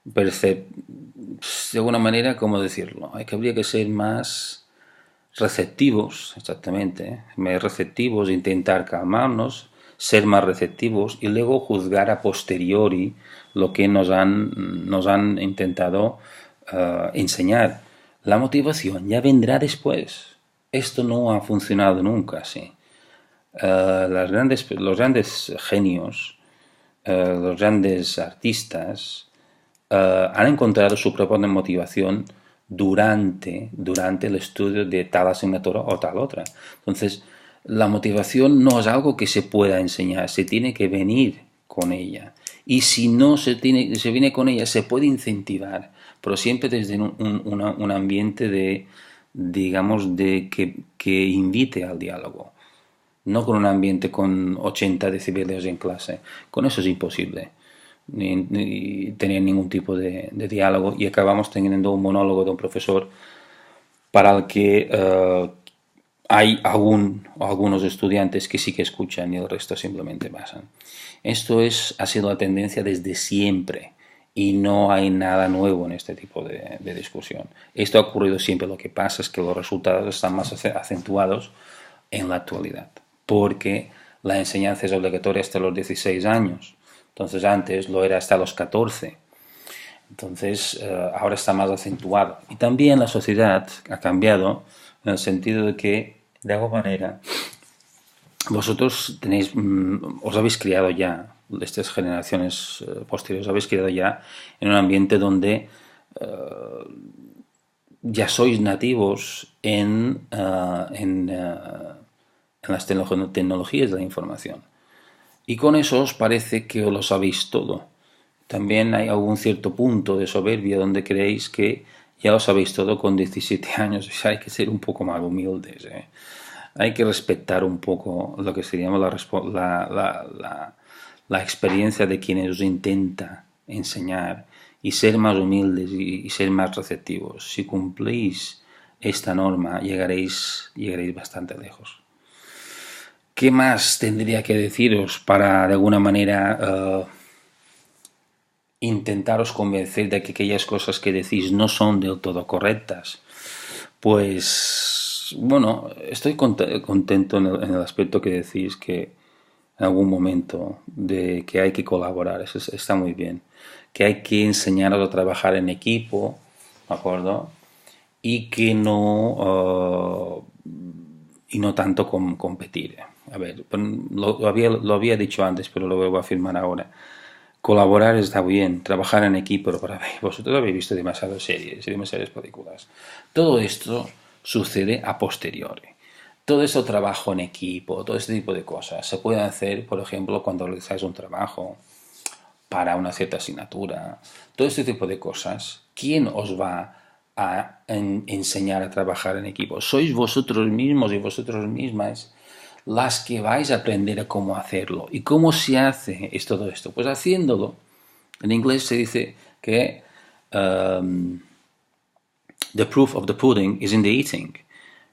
de alguna manera, ¿cómo decirlo? Habría que ser más receptivos, exactamente, más receptivos, intentar calmarnos, ser más receptivos y luego juzgar a posteriori lo que nos han intentado enseñar. La motivación ya vendrá después. Esto no ha funcionado nunca así. Los grandes genios, los grandes artistas han encontrado su propia motivación durante el estudio de tal asignatura o tal otra. Entonces, la motivación no es algo que se pueda enseñar, se tiene que venir con ella. Y si no se viene con ella, se puede incentivar, pero siempre desde un ambiente digamos, que invite al diálogo. No con un ambiente con 80 decibelios en clase. Con eso es imposible ni tener ningún tipo de diálogo y acabamos teniendo un monólogo de un profesor para el que hay algunos estudiantes que sí que escuchan y el resto simplemente pasan. Esto ha sido la tendencia desde siempre y no hay nada nuevo en este tipo de discusión. Esto ha ocurrido siempre, lo que pasa es que los resultados están más acentuados en la actualidad, porque la enseñanza es obligatoria hasta los 16 años. Entonces antes lo era hasta los 14. Entonces ahora está más acentuado. Y también la sociedad ha cambiado en el sentido de que, de alguna manera, vosotros os habéis criado ya, estas generaciones posteriores, os habéis criado ya en un ambiente donde ya sois nativos en las tecnologías de la información. Y con eso os parece que os lo sabéis todo. También hay algún cierto punto de soberbia donde creéis que ya lo sabéis todo con 17 años. O sea, hay que ser un poco más humildes. Hay que respetar un poco lo que se llama la experiencia de quienes os intenta enseñar y ser más humildes y ser más receptivos. Si cumplís esta norma, llegaréis bastante lejos. ¿Qué más tendría que deciros para de alguna manera intentaros convencer de que aquellas cosas que decís no son del todo correctas? Pues bueno, estoy contento en el aspecto que decís que en algún momento de que hay que colaborar, eso está muy bien, que hay que enseñaros a trabajar en equipo, ¿de acuerdo? Y que no y no tanto competir. A ver, lo había dicho antes, pero lo vuelvo a afirmar ahora. Colaborar está bien, trabajar en equipo, pero para vosotros habéis visto demasiadas series y demasiadas películas. Todo esto sucede a posteriori. Todo ese trabajo en equipo, todo este tipo de cosas se puede hacer, por ejemplo, cuando realizáis un trabajo para una cierta asignatura. Todo este tipo de cosas, ¿quién os va a enseñar a trabajar en equipo? Sois vosotros mismos y vosotros mismas las que vais a aprender a cómo hacerlo. ¿Y cómo se hace todo esto? Pues haciéndolo. En inglés se dice que the proof of the pudding is in the eating.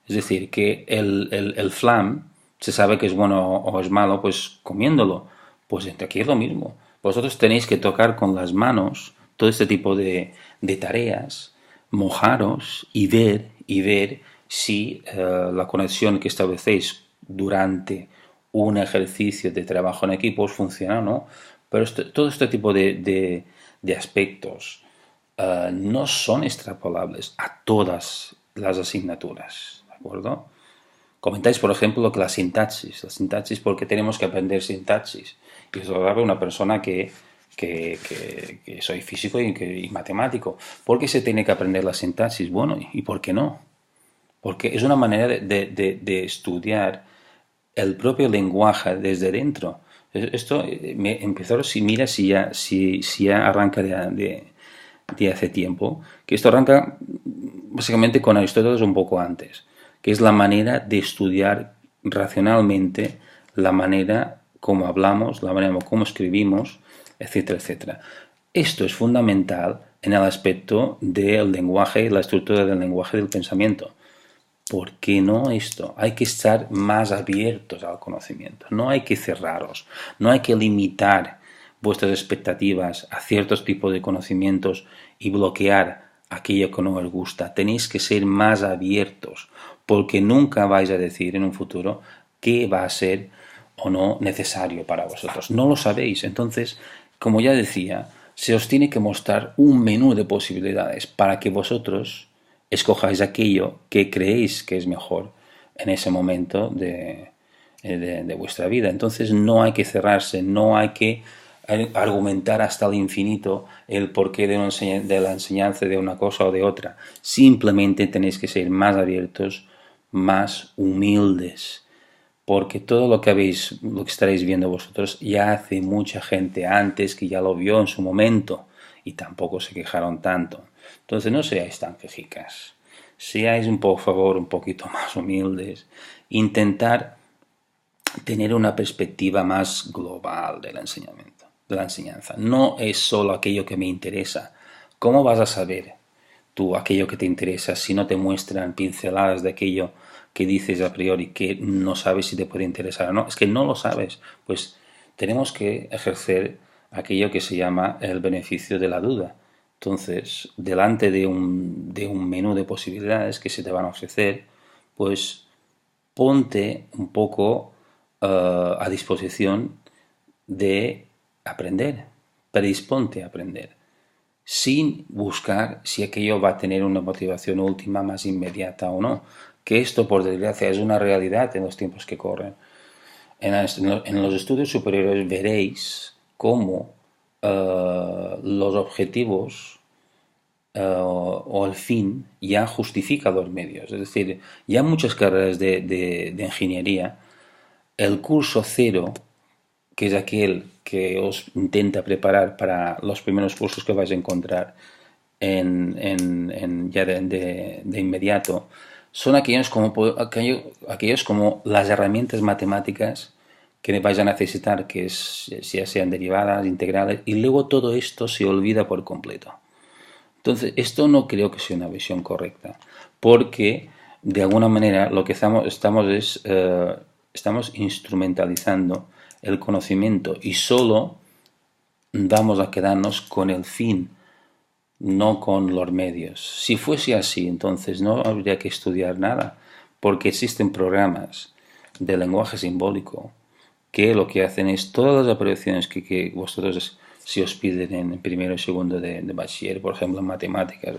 Es decir, que el flan se sabe que es bueno o es malo, pues comiéndolo. Pues aquí es lo mismo. Vosotros tenéis que tocar con las manos todo este tipo de tareas, mojaros y ver si la conexión que establecéis durante un ejercicio de trabajo en equipo funciona o no. Pero todo este tipo de aspectos no son extrapolables a todas las asignaturas, ¿de acuerdo? Comentáis, por ejemplo, que la sintaxis, porque tenemos que aprender sintaxis. Y eso lo sabe una persona que soy físico y matemático. ¿Por qué se tiene que aprender la sintaxis? Bueno, ¿y por qué no? Porque es una manera de estudiar el propio lenguaje desde dentro. Esto me empezó, si mira, si ya arranca de hace tiempo, que esto arranca básicamente con Aristóteles un poco antes, que es la manera de estudiar racionalmente la manera como hablamos, la manera como escribimos, etcétera, etcétera. Esto es fundamental en el aspecto del lenguaje, la estructura del lenguaje del pensamiento. ¿Por qué no esto? Hay que estar más abiertos al conocimiento, no hay que cerraros, no hay que limitar vuestras expectativas a ciertos tipos de conocimientos y bloquear aquello que no os gusta. Tenéis que ser más abiertos, porque nunca vais a decir en un futuro qué va a ser o no necesario para vosotros. No lo sabéis. Entonces, como ya decía, se os tiene que mostrar un menú de posibilidades para que vosotros escojáis aquello que creéis que es mejor en ese momento de vuestra vida. Entonces no hay que cerrarse, no hay que argumentar hasta el infinito el porqué de la enseñanza de una cosa o de otra. Simplemente tenéis que ser más abiertos, más humildes, porque todo lo que estaréis viendo vosotros ya hace mucha gente antes que ya lo vio en su momento y tampoco se quejaron tanto. Entonces no seáis tan quejicas, seáis por favor un poquito más humildes, intentar tener una perspectiva más global del enseñamiento, de la enseñanza. No es solo aquello que me interesa. ¿Cómo vas a saber tú aquello que te interesa si no te muestran pinceladas de aquello que dices a priori que no sabes si te puede interesar o no? Es que no lo sabes. Pues tenemos que ejercer aquello que se llama el beneficio de la duda. Entonces, delante de un menú de posibilidades que se te van a ofrecer, pues ponte un poco a disposición de aprender, predisponte a aprender, sin buscar si aquello va a tener una motivación última más inmediata o no, que esto por desgracia es una realidad en los tiempos que corren. En los estudios superiores veréis cómo los objetivos o el fin ya justifica los medios. Es decir, ya muchas carreras de ingeniería, el curso cero que es aquel que os intenta preparar para los primeros cursos que vais a encontrar ya de inmediato, son aquellos como las herramientas matemáticas que vais a necesitar, que ya sean derivadas, integrales, y luego todo esto se olvida por completo. Entonces, esto no creo que sea una visión correcta, porque de alguna manera lo que estamos instrumentalizando el conocimiento y solo vamos a quedarnos con el fin, no con los medios. Si fuese así, entonces no habría que estudiar nada, porque existen programas de lenguaje simbólico que lo que hacen es todas las operaciones que vosotros si os piden en primero y segundo de bachiller, por ejemplo en matemáticas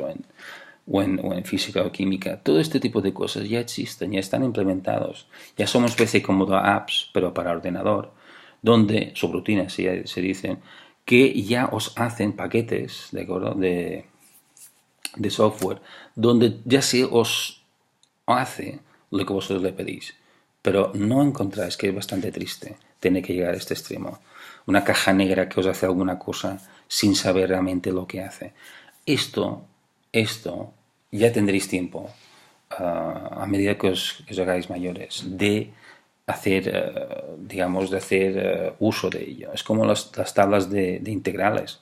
o en física o química, todo este tipo de cosas ya existen, ya están implementados, ya son una especie como de apps, pero para ordenador, donde subrutinas se dicen, que ya os hacen paquetes, ¿de acuerdo?, de software, donde ya se os hace lo que vosotros le pedís. Pero no encontráis, que es bastante triste tener que llegar a este extremo, una caja negra que os hace alguna cosa sin saber realmente lo que hace. Esto ya tendréis tiempo, a medida que os hagáis mayores, de hacer, uso de ello. Es como las tablas de integrales.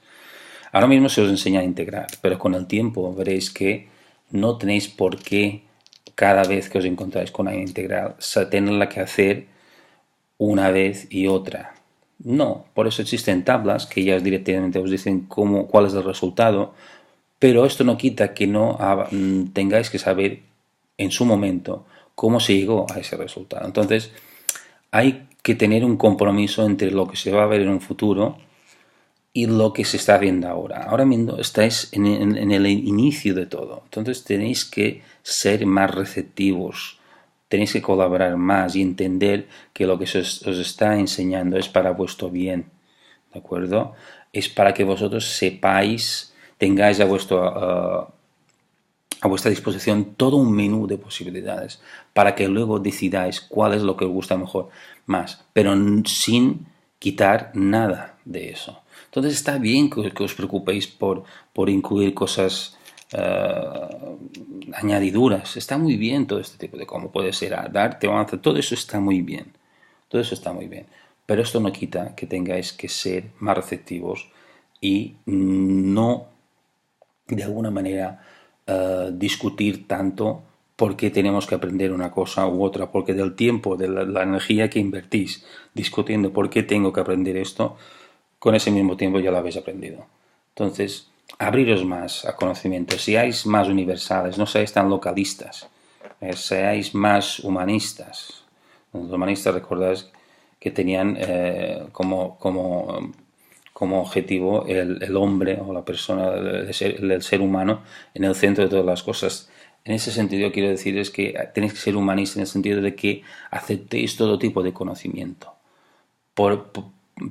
Ahora mismo se os enseña a integrar, pero con el tiempo veréis que no tenéis por qué cada vez que os encontráis con una integral tenerla que hacer una vez y otra. No, por eso existen tablas que ya directamente os dicen cuál es el resultado, pero esto no quita que no tengáis que saber en su momento cómo se llegó a ese resultado. Entonces, hay que tener un compromiso entre lo que se va a ver en un futuro y lo que se está viendo ahora. Ahora mismo estáis en el inicio de todo. Entonces tenéis que ser más receptivos, tenéis que colaborar más y entender que lo que os está enseñando es para vuestro bien, ¿de acuerdo? Es para que vosotros sepáis, tengáis a vuestra disposición todo un menú de posibilidades para que luego decidáis cuál es lo que os gusta mejor más, pero sin quitar nada de eso. Entonces está bien que os preocupéis por incluir cosas añadiduras. Está muy bien todo este tipo de cómo puede ser arte o avanza. Todo eso está muy bien. Todo eso está muy bien. Pero esto no quita que tengáis que ser más receptivos y no, de alguna manera, discutir tanto por qué tenemos que aprender una cosa u otra, porque del tiempo, de la energía que invertís discutiendo por qué tengo que aprender esto, con ese mismo tiempo ya lo habéis aprendido. Entonces, abriros más a conocimiento, seáis más universales, no seáis tan localistas, seáis más humanistas. Los humanistas, recordáis que tenían como objetivo el hombre o la persona, el ser humano en el centro de todas las cosas. En ese sentido quiero decir que tenéis que ser humanistas en el sentido de que aceptéis todo tipo de conocimiento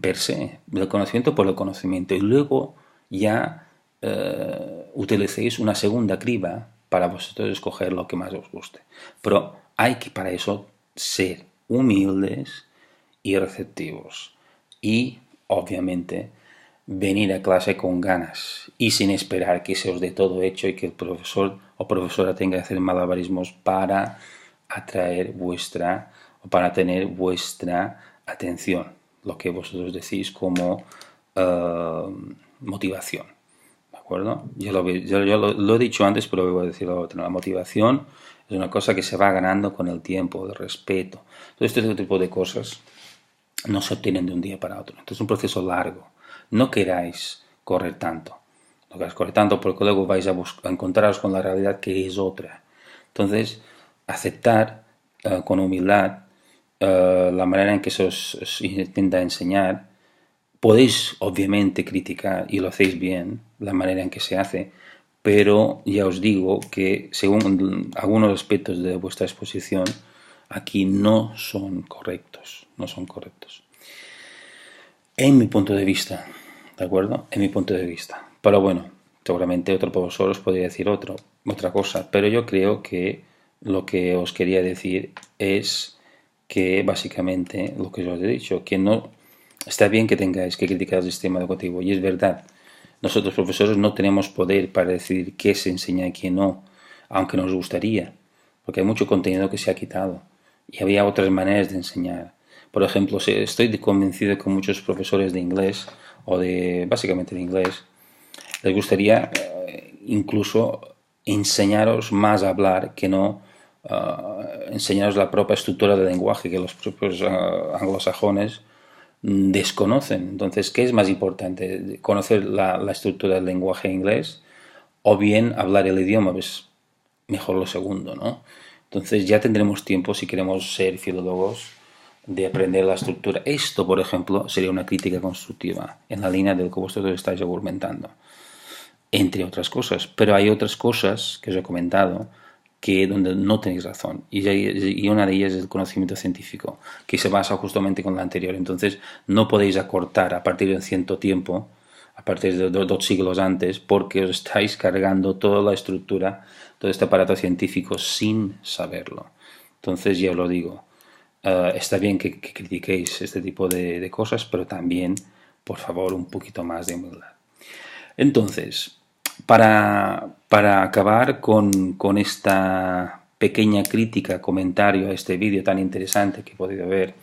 per se, del conocimiento por el conocimiento, y luego ya utilicéis una segunda criba para vosotros escoger lo que más os guste. Pero hay que para eso ser humildes y receptivos y obviamente venir a clase con ganas y sin esperar que se os dé todo hecho y que el profesor o profesora tenga que hacer malabarismos para atraer para tener vuestra atención, lo que vosotros decís como motivación, ¿de acuerdo? Yo lo he dicho antes, pero voy a decirlo otra. La motivación es una cosa que se va ganando con el tiempo, el respeto. Todo este tipo de cosas no se obtienen de un día para otro. Entonces es un proceso largo. No queráis correr tanto. No queráis correr tanto porque luego vais a encontraros con la realidad que es otra. Entonces, aceptar con humildad la manera en que se os intenta enseñar. Podéis obviamente criticar, y lo hacéis bien, la manera en que se hace, pero ya os digo que según algunos aspectos de vuestra exposición aquí no son correctos, en mi punto de vista, ¿de acuerdo? En mi punto de vista. Pero bueno, seguramente otro profesor os podría decir otra cosa, pero yo creo que lo que os quería decir es que básicamente lo que yo os he dicho, que no está bien que tengáis que criticar el sistema educativo, y es verdad. Nosotros, profesores, no tenemos poder para decidir qué se enseña y qué no, aunque nos gustaría, porque hay mucho contenido que se ha quitado y había otras maneras de enseñar. Por ejemplo, estoy convencido que muchos profesores de inglés o de básicamente de inglés les gustaría incluso enseñaros más a hablar que no enseñaros la propia estructura del lenguaje que los propios anglosajones desconocen. Entonces, ¿qué es más importante? ¿Conocer la estructura del lenguaje inglés o bien hablar el idioma? Pues mejor lo segundo, ¿no? Entonces ya tendremos tiempo, si queremos ser filólogos, de aprender la estructura. Esto, por ejemplo, sería una crítica constructiva en la línea del que vosotros estáis argumentando, entre otras cosas. Pero hay otras cosas que os he comentado que donde no tenéis razón. Y una de ellas es el conocimiento científico, que se basa justamente con la anterior. Entonces no podéis acortar a partir de un cierto tiempo, a partir de 2 siglos antes, porque os estáis cargando toda la estructura, todo este aparato científico sin saberlo. Entonces ya os lo digo, está bien que critiquéis este tipo de cosas, pero también, por favor, un poquito más de humildad. Entonces, para acabar con esta pequeña crítica, comentario a este vídeo tan interesante que he podido ver,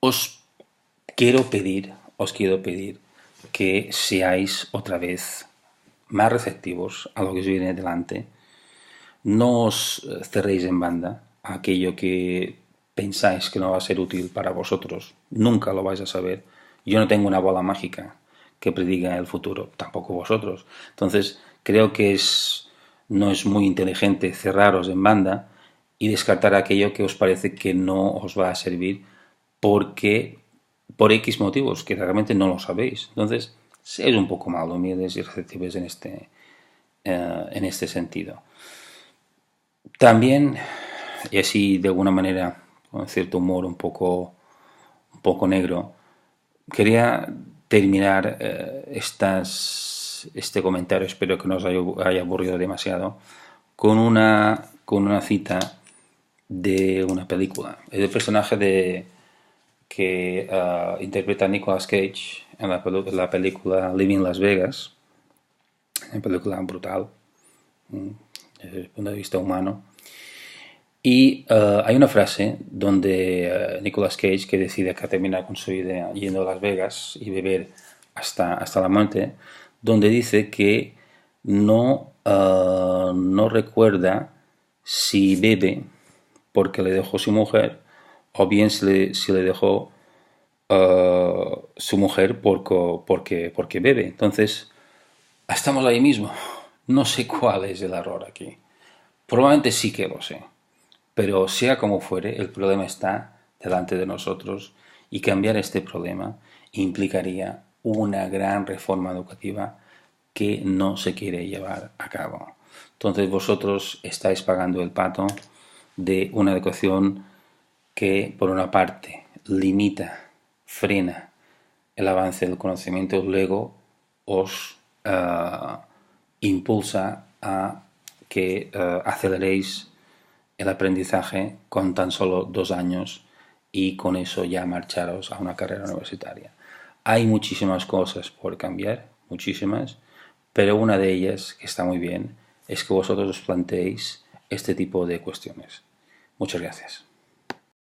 os quiero pedir que seáis otra vez más receptivos a lo que os viene delante. No os cerréis en banda a aquello que pensáis que no va a ser útil para vosotros. Nunca lo vais a saber. Yo no tengo una bola mágica que prediga el futuro, tampoco vosotros. Entonces, creo que no es muy inteligente cerraros en banda y descartar aquello que os parece que no os va a servir porque por X motivos que realmente no lo sabéis. Entonces, seáis un poco más humildes y receptivos en este sentido. También, y así de alguna manera, con cierto humor un poco negro, quería terminar este comentario, espero que no os haya aburrido demasiado, con una cita de una película. Es el personaje que interpreta Nicolas Cage en la película Living Las Vegas, una película brutal desde el punto de vista humano. Y hay una frase donde Nicolas Cage, que decide acá terminar con su idea yendo a Las Vegas y beber hasta la muerte, donde dice que no recuerda si bebe porque le dejó su mujer o bien si le dejó su mujer porque bebe. Entonces, estamos ahí mismo. No sé cuál es el error aquí. Probablemente sí que lo sé. Pero sea como fuere, el problema está delante de nosotros y cambiar este problema implicaría una gran reforma educativa que no se quiere llevar a cabo. Entonces vosotros estáis pagando el pato de una educación que, por una parte, limita, frena el avance del conocimiento, luego os impulsa a que aceleréis el aprendizaje con tan solo 2 años y con eso ya marcharos a una carrera universitaria. Hay muchísimas cosas por cambiar, muchísimas, pero una de ellas, que está muy bien, es que vosotros os planteéis este tipo de cuestiones. Muchas gracias.